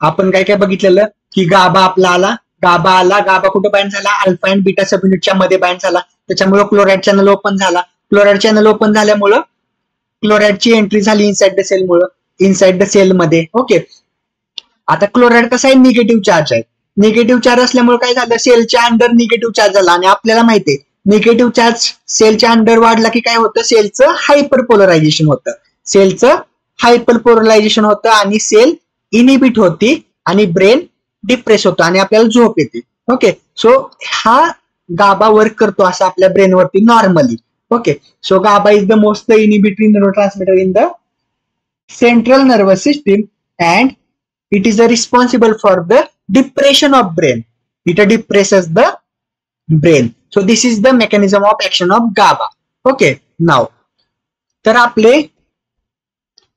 आपण काय काय बघितलेलं की गाबा आपला आला, गाबा कुठं बाइंड झाला, अल्फा अँड बीटा सब युनिटच्या मध्ये बाइंड झाला, त्याच्यामुळे क्लोराइड चॅनल ओपन झाला. क्लोराइड चॅनल ओपन झाल्यामुळं क्लोराइडची एंट्री झाली इनसाइड द सेल मध्ये. ओके, आता क्लोराइड कसा आहे, निगेटिव्ह चार्ज आहे. निगेटिव्ह चार्ज असल्यामुळे काय झालं, सेलच्या अंडर निगेटिव्ह चार्ज झाला आणि आपल्याला माहिती आहे निगेटिव्ह चार्ज सेलच्या अंडर वाढला की काय होतं, सेलचं हायपर पोलरायझेशन होतं, आणि सेल इनिबिट होती आणि ब्रेन डिप्रेस होतो आणि आपल्याला झोप येते. ओके, सो हा गाबा वर्क करतो असं आपल्या ब्रेनवरती normally. Okay, so GABA is the most inhibitory neurotransmitter in the central nervous system and it is responsible for the depression of brain. It depresses the brain. So this is the mechanism of action of GABA. Okay, now तर आपले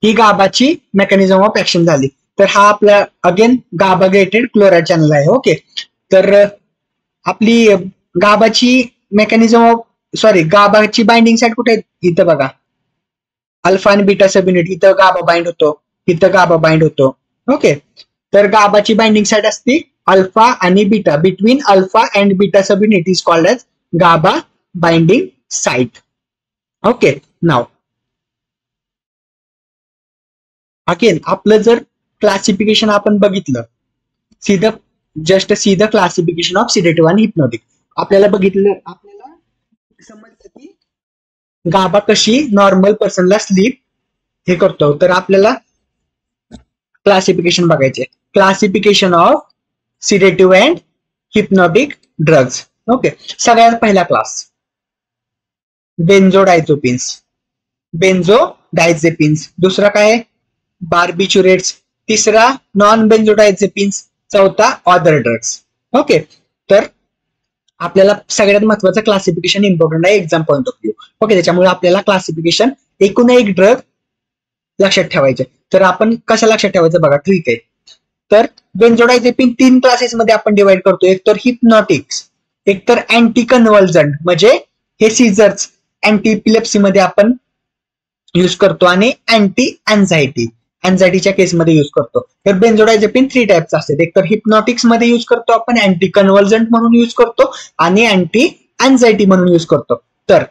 ही गाबाची mechanism of action झाली. तर हा आपला again गाबा gated chloride channel आहे. Okay, तर आपली गाबाची गाबाची binding side कुठे आहे, इथं बघा, अल्फा आणि बीटा सब युनिट, इथं गाबा बाइंड होतो, इथं गाबा बाइंड होतो. ओके, तर गाबाची बाइंडिंग साईट असते अल्फा आणि beta. Between alpha and beta subunit is called as GABA binding site. Okay, now again आपलं जर क्लासिफिकेशन आपण बघितलं, just see the classification of sedative आणि हिप्नोटिक. आपल्याला समजलं की गाबा कशी नॉर्मल पर्सनला स्लीप हे करतो. तर आपल्याला क्लासिफिकेशन बघायचे. Classification of सिडेटिव्ह and hypnotic drugs. Okay, सगळ्यात पहिला क्लास बेन्झोडायझेपिन्स. दुसरा काय बार्बिच्युरेट्स. तिसरा नॉन बेन्झोडायझेपिन्स. चौथा अदर ड्रग्स. ओके, तर आपल्याला सगळ्यात महत्वाचं क्लासिफिकेशन इम्पॉर्टंट आहे exam point of view. Okay, त्याच्यामुळे आपल्याला क्लासिफिकेशन एकूण एक ड्रग लक्षात ठेवायचे. तर आपण कसं लक्षात ठेवायचं बघा, ठीक आहे. तर बेन्झोडायझेपिन 3 क्लासेसमध्ये आपण डिवाइड करतो. एक तर हिप्नॉटिक्स, एक तर अँटी कन्व्हल्जंट म्हणजे हे सीझर्स अँटी इपिलेप्सी मध्ये आपण यूज करतो, आणि अँटी अँझायटीच्या केसमध्ये यूज करतो. तर बेन्झोडायझेपिन 3 टाइप्स असतात. एक तर हिप्नॉटिक्स मध्ये यूज करतो आपण, अँटी कन्व्हल्जंट म्हणून यूज करतो, आणि अँटी अँझायटी म्हणून यूज करतो. तर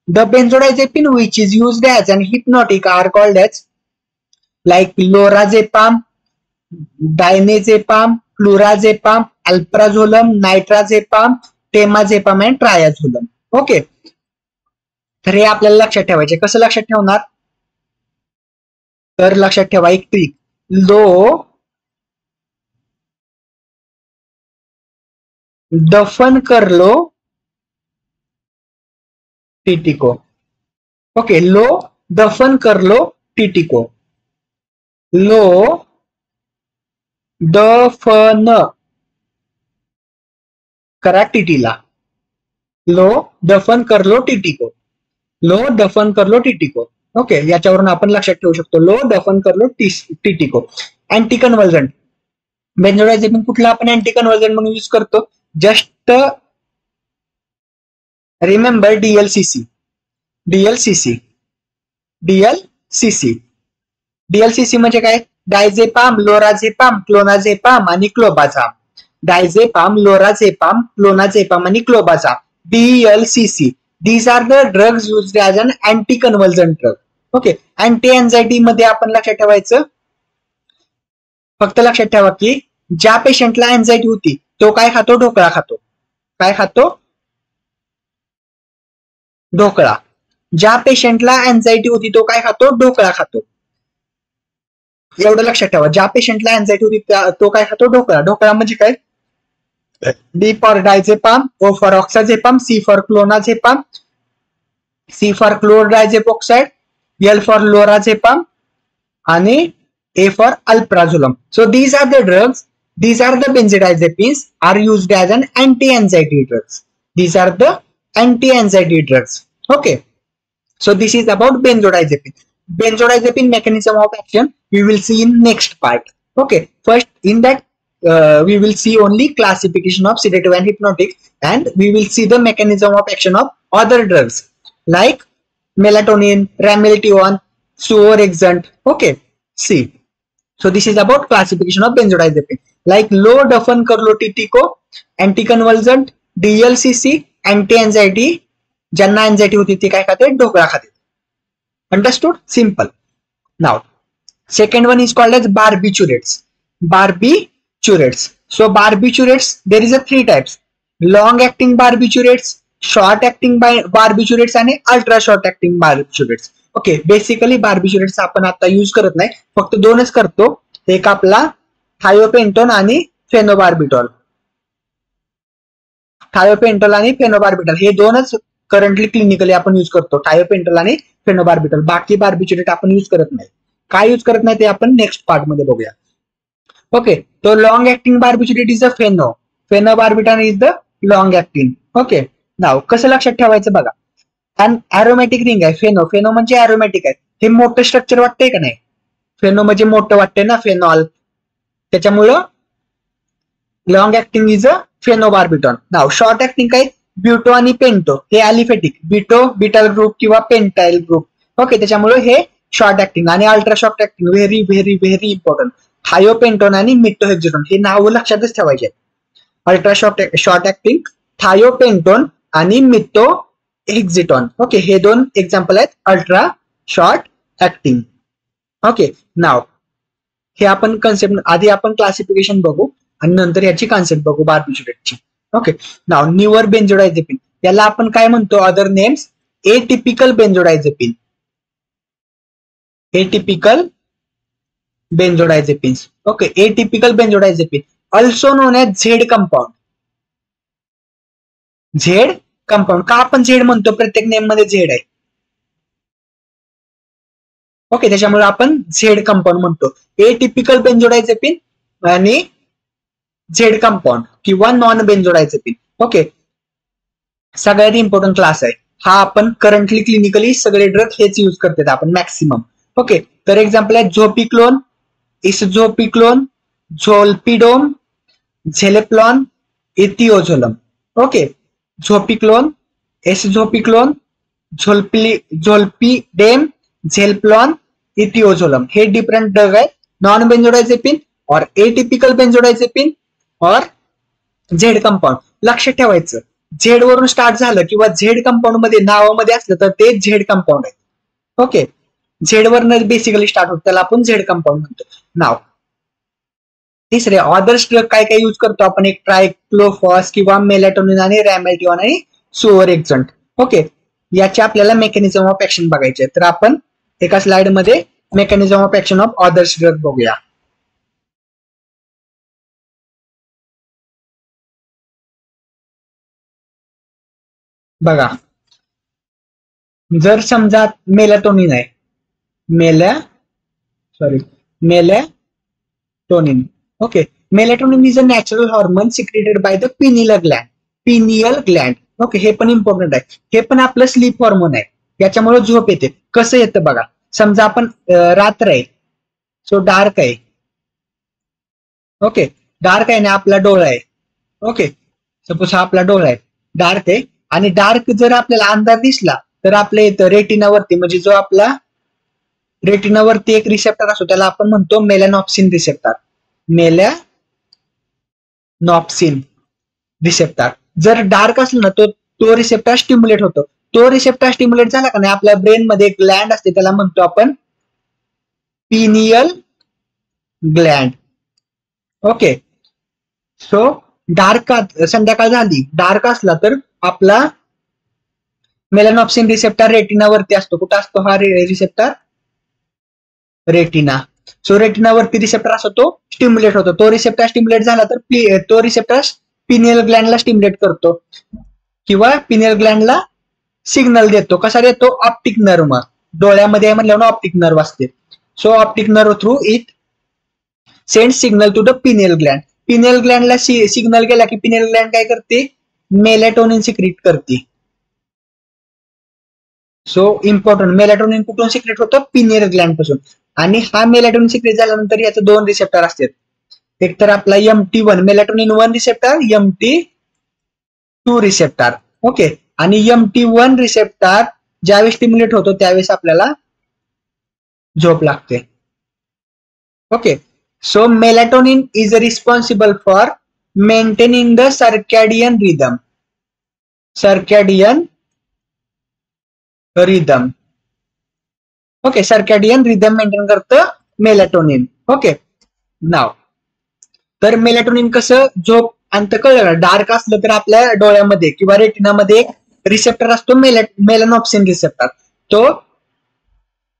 the benzodiazepine which is used as an hypnotic are called as like lorazepam, diazepam, flurazepam, alprazolam, nitrazepam, temazepam and triazolam. Okay, तर हे आपल्याला लक्षात ठेवायचे. कसं लक्षात ठेवणार, तर लक्षात ठेवा एक ट्रिक. दफन कर लो टीटीको. ओके, लो दफन कर लो टीटीको. लो दफन करा टीटीला. लो दफन कर लो टीटीको. लो दफन कर लो टीटीको. ओके, याच्यावरून आपण लक्षात ठेवू शकतो. लो दफन कर लो टीटीको. अँटी कन्व्हल्जंट बेन्झोडायझेपिन कुठला आपण अँटी कन्व्हल्जंट म्हणून यूज करतो, जस्ट रिमेंबर डीएलसीसी. डीएलसीसी म्हणजे काय, डायझेपाम, लोराझेपाम, क्लोनाझेपाम आणि क्लोबाझाम. डायझेपाम, लोराझेपाम, क्लोनाझेपाम आणि clobazam. DLCC. These are the drugs used as an anti-convulsant drug. Okay, anti anxiety मध्ये आपण लक्षात ठेवायचं, फक्त लक्षात ठेवा की ज्या पेशंटला अँझायटी होती तो काय खातो, ढोकळा खातो. काय खातो, ढोकळा. ज्या पेशंटला अँझायटी होती तो काय खातो, ढोकळा खातो. एवढं लक्षात ठेवा. ज्या पेशंटला अँझायटी होती तो काय खातो, ढोकळा. ढोकळा म्हणजे काय, D for diazepam, O for oxazepam, C for clonazepam, C for chlordiazepoxide, L for lorazepam, आणि A for alprazolam. So these are the drugs. These are the benzodiazepines are used as an anti-anxiety drugs. These are the anti-anxiety drugs. Okay. So this is about benzodiazepine. Benzodiazepine mechanism of action we will see in next part. Okay. First in that we will see only classification of sedative and hypnotic, and we will see the mechanism of action of other drugs like melatonin, ramelteon, suvorexant. Okay, see. So this is about classification of benzodiazepine. Like low dafan karlo TTCO, anticonvulsant, DLCC, anti-anxiety. ज्यांना anxiety होती ती काय खाते, ढोकळा खाते. Understood? Simple. Now, second one is called as barbiturates. So barbiturates, there is a 3 types: long acting barbiturates, short acting barbiturates आणि ultra short acting barbiturates. Okay, basically barbiturates आपण आता use करत नाही, फक्त 2च करतो. एक आपला थायोपेंटोन आणि फेनोबार्बिटॉल. हे 2च करंटली क्लिनिकली आपण यूज करतो, थायोपेंटोल आणि फेनोबार्बिटॉल. बाकी बार्बिच्युरेट आपण यूज करत नाही. काय यूज करत नाही ते आपण नेक्स्ट पार्ट मध्ये बघूया. ओके, तो long acting barbiturate is the phenobarbital is the long acting. Okay, now कसं लक्षात ठेवायचं बघा. अरोमॅटिक रिंग आहे फेनो म्हणजे अरोमॅटिक आहे. हे मोठं स्ट्रक्चर वाटतंय का नाही, फेनो म्हणजे मोठं वाटतंय ना, फेनॉल. त्याच्यामुळं long acting is a phenobarbital. Now short acting काय, ब्युटो आणि पेंटो. हे अलिफेटिक, बिटल ग्रुप किंवा पेंटाइल ग्रुप. ओके, त्याच्यामुळे हे शॉर्ट ऍक्टिंग. आणि ultra short acting very very very important. Thiopentone आणि मिटोहेक्झिटोन हे नाव लक्षातच ठेवायचे. अल्ट्रा शॉर्ट ऍक्टिंग थायोपेंटोन आणि मिटोहेक्झिटोन. ओके, हे दोन एक्झाम्पल आहेत अल्ट्रा शॉर्ट ऍक्टिंग. ओके, नाव हे आपण कन्सेप्ट आधी आपण क्लासिफिकेशन बघू आणि नंतर याची कन्सेप्ट बघू बार्बिट्रेटची. ओके, नाव न्यूअर बेन्झोडायझेपिन याला आपण काय म्हणतो, other names atypical benzodiazepine. Atypical benzodiazepines. Okay, atypical benzodiazepine also known as Z compound. Z compound का आपण झेड म्हणतो, प्रत्येक नेम मध्ये झेड आहे. ओके, त्याच्यामुळे आपण झेड कंपाऊंड म्हणतो. एटिपिकल बेन्झोडायझेपिन आणि झेड कंपाऊंड किंवा नॉन बेन्झोडायझेपिन. ओके, सगळ्यात इम्पॉर्टंट क्लास आहे हा. आपण करंटली क्लिनिकली सगळे ड्रग हेच यूज करतात आपण मॅक्सिमम. ओके, तर एक्झाम्पल आहे झोपिक्लोन, इसझोपिक्लोन, झोल्पिडोम, झेलेप्लॉन, इथिओझोलम. ओके, झोपिक्लोन, एसझोपिक्लोन, झोल्पिडेम, झेल्प्लॉन, इथिओझोलम हे डिफरंट ड्रग आहेत. नॉन बेन्झोडायझेपिन और एटिपिकल बेन्झोडायझेपिन और झेड कंपाऊंड. लक्षात ठेवायचं, झेड वरून स्टार्ट झालं किंवा झेड कंपाऊंड मध्ये नावामध्ये असलं तर ते झेड कंपाऊंड आहे. ओके, झेड वरनं बेसिकली स्टार्ट होत त्याला आपण झेड कंपाऊंड म्हणतो. नाव तिसरे अदर्स ड्रग काय काय यूज करतो आपण, एक ट्रायक्लोफॉस किंवा मेलॅटोनिन आणि रॅमेटिऑन आणि सुओरेक्झंट. ओके, याचे आपल्याला मेकॅनिझम ऑफ ऍक्शन बघायचे. तर आपण एका स्लाइड मध्ये mechanism of action of others drug बघूया. बघा, जर समजा मेलॅटोनिन आहे, melatonin. Okay, melatonin is a natural hormone secreted by the pineal gland. Okay, हे पण इम्पॉर्टंट आहे. हे पण आपलं स्लीप हॉर्मोन आहे, याच्यामुळे झोप येते. कसं येतं बघा, समजा आपण रात्र आहे, सो डार्क आहे. ओके, डार्क आहे ना, आपला डोळा आहे. ओके, सपोज हा आपला डोळा आहे, डार्क आहे आणि डार्क जर आपल्याला अंधार दिसला तर आपल्या इथं रेटिनावरती, म्हणजे जो आपला रेटिनावरती एक रिसेप्टर असतो त्याला आपण म्हणतो मेलॅनॉप्सिन रिसेप्टर. मेलॅनॉप्सिन रिसेप्टर जर डार्क असलं ना तो रिसेप्टर स्टिम्युलेट होतो. तो रिसेप्टर स्टिम्युलेट झाला का नाही, आपल्या ब्रेन मध्ये एक ग्लँड असते त्याला म्हणतो आपण pineal Gland. Okay, so dark संध्याकाळ झाली, डार्क असला तर आपला मेलॅनॉप्सिन रिसेप्टर रेटिनावरती असतो. कुठं असतो हा रिसेप्टर? रेटिना. सो रेटिनावरती रिसेप्टर असतो, तो स्टिम्युलेट होतो. तो रिसेप्टर स्टिम्युलेट झाला तर तो रिसेप्टर पिनियल ग्लँडला स्टिम्युलेट करतो किंवा पिनियल ग्लँडला सिग्नल देतो. कसा देतो? Optic nerve. डोळ्यामध्ये म्हणल्यावर ऑप्टिक नर्व असते. So optic nerve through it send signal to the pineal gland. Pineal ग्लँडला सिग्नल गेला की पिनियल ग्लँड काय करते? मेलॅटोनिन सिक्रेट करते. सो इम्पॉर्टंट, मेलॅटोनिन कुठून सिक्रेट होतं? पिनियल ग्लँड पासून. आणि हा मेलॅटोनिन सिक्रेट झाल्यानंतर याचे दोन रिसेप्टर असतात. एक तर आपला MT1 melatonin 1 receptor, MT2 receptor. Okay, आणि MT1 रिसेप्टर ज्यावेळेस स्टिम्युलेट होतो त्यावेळेस आपल्याला झोप लागते. Okay, so melatonin is responsible for maintaining the circadian rhythm. Okay, circadian rhythm maintain करतं मेलॅटोनिन. ओके, नाव तर मेलॅटोनिन कसं झोप अंत कळलं. डार्क असलं तर आपल्या डोळ्यामध्ये किंवा रेटिनामध्ये एक रिसेप्टर असतो मेलॅनॉप्सिन रिसेप्टर. तो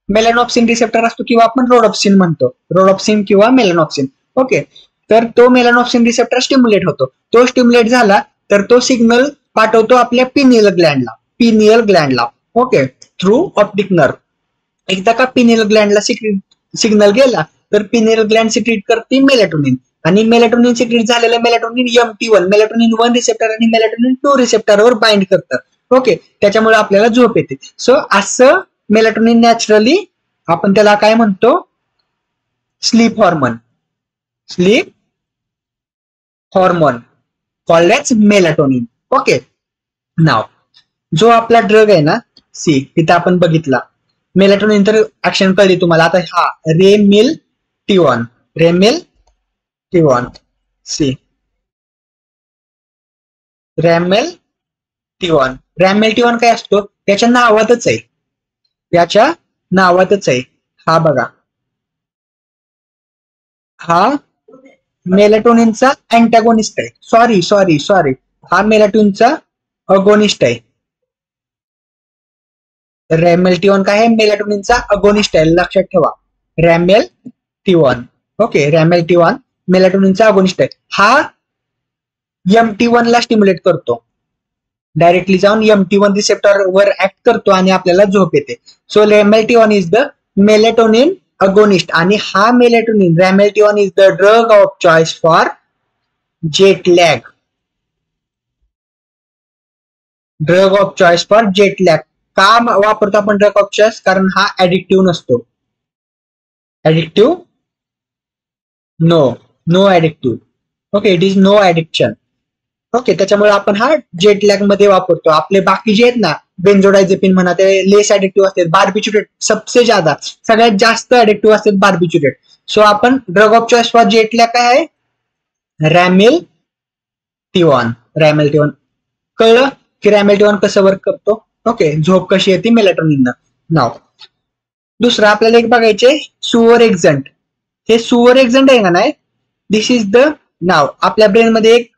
मेलॅनॉप्सिन रिसेप्टर असतो किंवा आपण रोडॉप्सिन म्हणतो, रोडॉप्सिन किंवा मेलॅनॉप्सिन. ओके, तर तो मेलॅनॉप्सिन रिसेप्टर स्टिम्युलेट होतो. तो स्टिम्युलेट झाला तर तो सिग्नल पाठवतो आपल्या पिनियल ग्लँडला. Okay, through optic nerve. एकदा का पिनियल ग्लँडला सिग्नल गेला तर पिनियल ग्लँड सिक्रेट करते मेलॅटोनिन. आणि मेलॅटोनिन सिक्रेट झालेलं मेलॅटोनिन मेलॅटोनिन 1 रिसेप्टर आणि मेलॅटोनिन 2 रिसेप्टरवर बाइंड करतात. ओके, त्याच्यामुळे आपल्याला झोप येते. सो असं मेलॅटोनिन नॅचरली आपण त्याला काय म्हणतो? Sleep hormone called as melatonin. Okay, now जो आपला ड्रग आहे ना तिथं आपण बघितला मेलॅटोनिन तर ऍक्शन कळली तुम्हाला. आता हा रेमिल्टिऑन रॅमेल्टिवन सी रॅमेल्टिवन काय असतो त्याच्या नावातच आहे, त्याच्या नावातच आहे. हा बघा, हा मेलाटोनिनचा अँटॅगोनिस्ट आहे. सॉरी हा मेलाटोनिनचा अगोनिस्ट आहे. रॅमेल्टिवन काय आहे, मेलाटोनिनचा अगोनिस्ट आहे, लक्षात ठेवा. रॅमेल्टिवन, ओके, रॅमेल्टिवन मेलाटोनिनचा अगोनिस्ट आहे. हा MT1 ला स्टिम्युलेट करतो, डायरेक्टली जाऊन MT1 रिसेप्टर वर ऍक्ट करतो आणि आपल्याला झोप येते. So ramelteon is the melatonin agonist, आणि हा melatonin ramelteon is the drug of choice for jet lag. Drug of choice for jet lag का वापरतो आपण ड्रग ऑफ चॉईस? कारण हा ऍडिक्टिव्ह नसतो. Addictive no addictive, okay, it is no addiction. Okay, त्याच्यामुळे आपण हा जेट लॅग मध्ये वापरतो. आपले बाकी जे आहेत ना, बेन्झोडायझेपिन म्हणा, ते लेस ऍडिक्टिव्ह असतात. बार्बिच्युरेट सबसे ज्यादा, सगळ्यात जास्त ऍडिक्टिव्ह असतात बार्बिच्युरेट. सो आपण drug of choice for jet lag काय आहे? रॅमेल्टिवन. कळलं की रॅमेल्टिवन कसं वर्क करतो? ओके, झोप कशी येते मेलाटोनिन नाव. दुसरं आपल्याला एक बघायचे सुवर एक्झंट. हे सुवर एक्झंट आहे का नाही, दिस इज द नाव. आपल्या ब्रेन मध्ये एक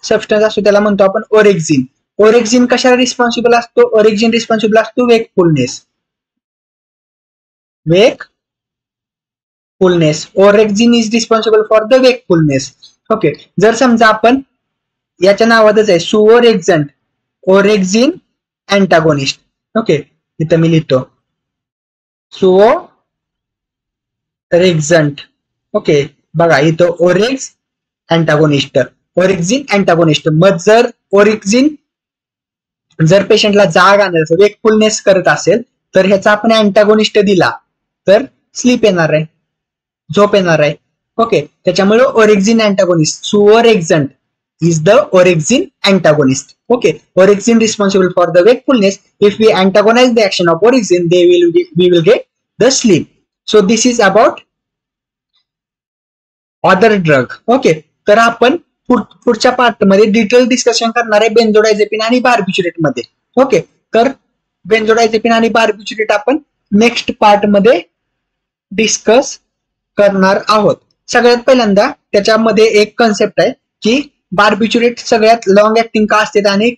सबस्टन्स असतो, त्याला म्हणतो आपण ओरेक्झिन. ओरेक्झिन कशाला रिस्पॉन्सिबल असतो? ओरेक्झिन रिस्पॉन्सिबल असतो wakefulness. Orexin is responsible for the wakefulness. Okay, जर समजा आपण याच्या नावातच आहे सुवर एक्झंट, ओरेक्झिन अँटागोनिस्ट. ओके, इथं मी लिहितो सुओरेक्झंट. ओके, बघा इथं ओरेक्स अँटागोनिस्ट, ओरेक्झिन अँटागोनिस्ट. मग जर पेशंटला जाग आणायचं, वेकफुलनेस करत असेल, तर ह्याचा आपण अँटागोनिस्ट दिला तर स्लीप येणार आहे, झोप येणार आहे. ओके, त्याच्यामुळे ओरेक्झिन antagonist, सुओरेक्झंट is the orexin antagonist. Okay, orexin responsible for the wakefulness. If we antagonize the action of orexin, we will get the sleep. So this is about other drug. Okay, तर आपण पुढच्या part मध्ये detail discussion करणार आहे बेन्झोडायझेपिन आणि barbiturate मध्ये. Okay, तर बेन्झोडायझेपिन आणि बार्बिच्युरेट आपण नेक्स्ट पार्ट मध्ये डिस्कस करणार आहोत. सगळ्यात पहिल्यांदा त्याच्यामध्ये एक कन्सेप्ट आहे की बार्बिच्युरेट सगळ्यात लॉंग ऍक्टिंग का असते आणि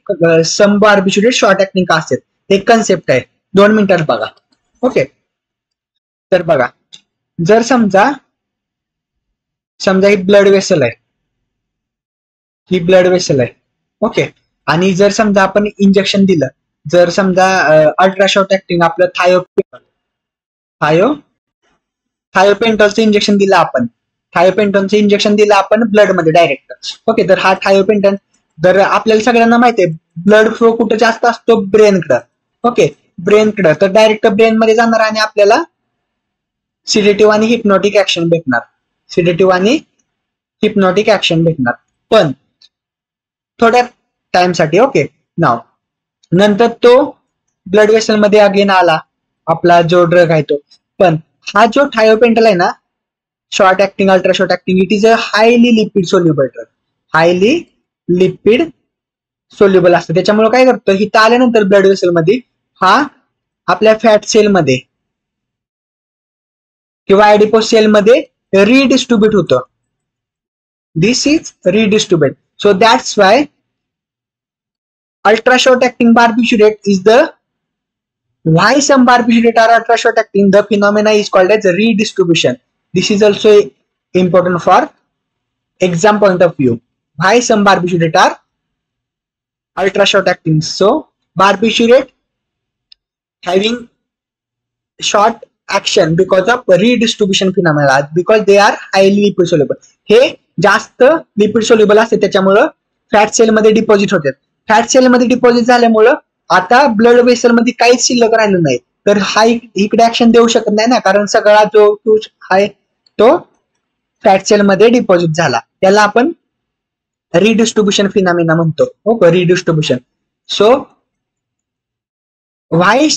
सम बार्बिच्युरेट शॉर्ट ऍक्टिंग का असते. एक कन्सेप्ट आहे, 2 मिनिटात बघा. ओके, तर बघा, जर समजा ही ब्लड वेसल आहे, ओके, आणि जर समजा आपण इंजेक्शन दिलं, जर समजा अल्ट्रा शॉर्ट ऍक्टिंग आपलं थायोपेंटॉलचं इंजेक्शन दिलं आपण, थायोपेंटॉनचं इंजेक्शन दिलं आपण ब्लड मध्ये डायरेक्ट. ओके, तर हा थायोपेंटॉन, तर आपल्याला सगळ्यांना माहिती आहे ब्लड फ्लो कुठे जास्त असतो? ब्रेनकडं. ओके, ब्रेनकडं, तर डायरेक्ट ब्रेन मध्ये जाणार आणि आपल्याला सिडेटिव्ह आणि हिप्नॉटिक ऍक्शन भेटणार. पण थोड्या टाइम साठी. ओके, नाव नंतर तो ब्लड वेसल मध्ये अगेन आला आपला जो ड्रग आहे तो. पण हा जो थायोपेंटल आहे ना, short acting, ultra short acting, it is a highly lipid soluble drug. Highly lipid soluble असतं. त्याच्यामुळे काय करतं, हिथं आल्यानंतर ब्लड वेसल मध्ये हा आपल्या फॅट सेल मध्ये किंवा ऍडिपोज सेल मध्ये रिडिस्ट्रीब्युट होतं. This is redistribute. So that's why ultra short acting barbiturate is the why some barbiturate are ultra short acting. The phenomena is called as redistribution. This is also important for exam point of view. Why some barbiturate are ultra short acting? So barbiturate having short action because of redistribution phenomena, because they are highly lipid soluble. हे जास्त lipid soluble असते, त्याच्यामुळे fat sale मध्ये deposit होतात. Fat sale मध्ये deposit झाल्यामुळं आता blood vessel मध्ये काहीच शिल्लक राहिलं नाही, तर हा इकडे ऍक्शन देऊ शकत नाही ना, कारण सगळा जो आहे तो फॅट सेल मध्ये डिपॉझिट झाला. त्याला आपण रिडिस्ट्रीब्युशन फिनॉमिना म्हणतो. Okay, redistribution. So why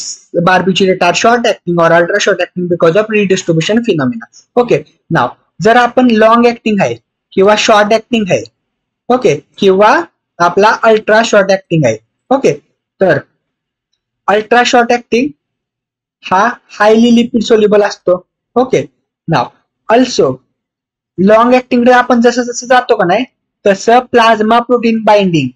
barbiturate are short acting or ultra short acting? Because of redistribution phenomena. Okay, now जर आपण लॉंग ऍक्टिंग आहे किंवा शॉर्ट ऍक्टिंग आहे, ओके, किंवा आपला अल्ट्रा शॉर्ट ऍक्टिंग आहे, ओके, तर अल्ट्रा शॉर्ट ऍक्टिंग हा हायली लिपिड सोल्युबल असतो. ओके, नाव अल्सो लॉंग ऍक्टिंग आपण जसं जसं जातो का नाही तसं प्लाझ्मा प्रोटीन बाइंडिंग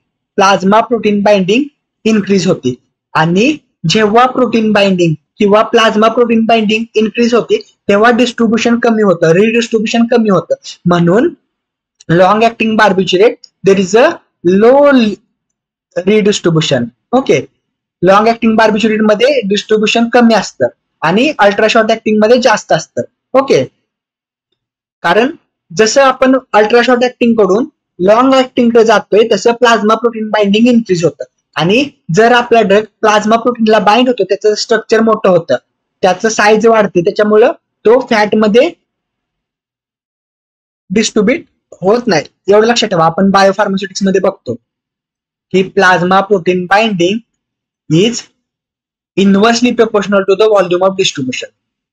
इन्क्रीज होते. आणि जेव्हा प्रोटीन बाइंडिंग किंवा प्लाझ्मा प्रोटीन बाइंडिंग इन्क्रीज होते तेव्हा डिस्ट्रीब्युशन कमी होतं, रिडिस्ट्रीब्युशन कमी होतं. म्हणून long acting barbiturate there is a low redistribution. Okay, long acting barbiturate मध्ये डिस्ट्रीब्युशन कमी असतं आणि अल्ट्रा शॉर्ट ऍक्टिंग मध्ये जास्त असतं. ओके, कारण जसं आपण अल्ट्रा शॉर्ट ऍक्टिंग कडून लॉंग ऍक्टिंग कडे जातोय तसं प्लाझ्मा प्रोटीन बाइंडिंग इन्क्रीज होतं. आणि जर आपला ड्रग प्लाझ्मा प्रोटीनला बाइंड होतो त्याचं स्ट्रक्चर मोठं होतं, त्याचं साईज वाढते, त्याच्यामुळं तो फॅट मध्ये डिस्ट्रीब्युट होत नाही. एवढं लक्षात ठेवा. आपण बायोफार्मास्युटिक्स मध्ये बघतो की plasma protein binding is inversely proportional to the volume of distribution.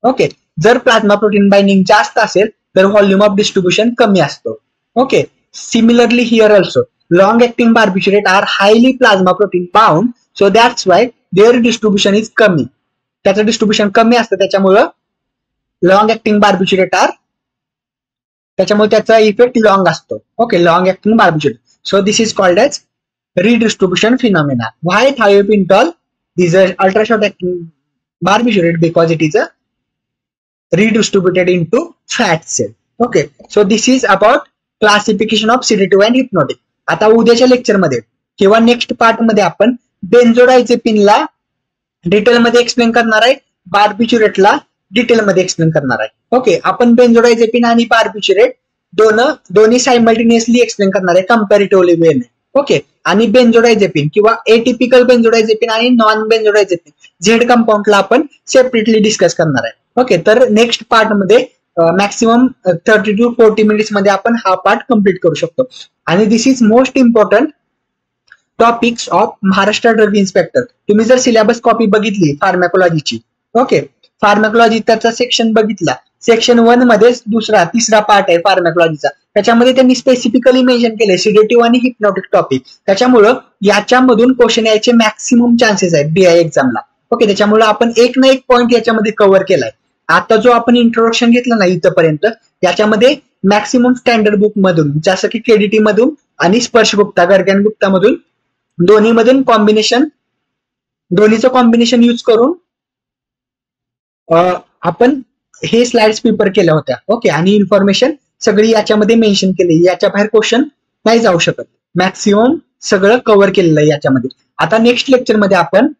Okay, जर प्लाझ्मा प्रोटीन बाइंडिंग जास्त असेल तर व्हॉल्यूम ऑफ डिस्ट्रीब्युशन कमी असतो. Okay, similarly here also long acting barbiturate are highly plasma protein bound, so that's why their distribution is कमी. त्याचं distribution कमी असतं, त्याच्यामुळं लॉंग ऍक्टिंग बार्बिच्युरेट आर, त्याच्यामुळे त्याचा इफेक्ट लॉंग असतो. Okay, long acting barbiturate. So this is called as redistribution phenomena. Why thiopentol is an ultra short acting barbiturate? Because it is a redistributed into fat cell. Okay, so this is about classification of sedative and hypnotic. आता उद्याच्या lecture मध्ये किंवा next part मध्ये आपण बेन्झोडायझेपिनला detail मध्ये explain करणार आहे, बार्बिच्युरेटला detail मध्ये एक्सप्लेन करणार आहे. ओके, आपण बेन्झोडायझेपिन आणि बार्बिच्युरेट दोन्ही सायमल्टेनियसली एक्सप्लेन करणार आहे कंपॅरेटिव्हली वेने. ओके, आणि बेन्झोडायझेपिन किंवा एटिपिकल बेन्झोडायझेपिन आणि नॉन बेन्झोडायझेपिन झेड कंपाऊंडला आपण सेपरेटली डिस्कस करणार आहे. ओके, तर नेक्स्ट पार्ट मध्ये मॅक्सिमम 30 to 40 मिनिट्स मध्ये आपण हा पार्ट कम्प्लीट करू शकतो. आणि this is most important topics of Maharashtra drug inspector. तुम्ही जर सिलेबस कॉपी बघितली फार्मॅकोलॉजीची, ओके, फार्मॅकोलॉजी त्याचा सेक्शन बघितला, सेक्शन 1 मध्ये तिसरा पार्ट आहे फार्मॅकोलॉजीचा, त्याच्यामध्ये त्यांनी स्पेसिफिकली मेन्शन केले सिडेटिव्ह आणि हिप्नोटिक टॉपिक. त्याच्यामुळं याच्यामधून क्वेश्चन यायचे मॅक्सिमम चान्सेस आहेत बीआय एक्झामला. ओके, त्याच्यामुळे आपण एक ना एक पॉईंट याच्यामध्ये कव्हर केलाय. आता जो आपण इंट्रोडक्शन घेतलं ना इथपर्यंत, याच्यामध्ये मॅक्सिमम स्टँडर्ड बुक मधून जसं की केडीटी मधून आणि स्पर्श गुप्ता गर्गन गुप्ता मधून दोन्हीचं कॉम्बिनेशन यूज करून आपण हे स्लाइड्स प्रिपेअर केल्या होत्या. ओके, आणि इन्फॉर्मेशन सगळी याच्यामध्ये मेन्शन केली, याच्या बाहेर क्वेश्चन नाही जाऊ शकत. मॅक्सिमम सगळं कव्हर केलेलं आहे याच्यामध्ये. आता नेक्स्ट लेक्चर मध्ये आपण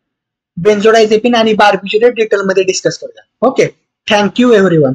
बेन्झोडायझेपिन आणि बार्बिच्युरेट डिटेल मध्ये डिस्कस करूया. Okay, thank you everyone.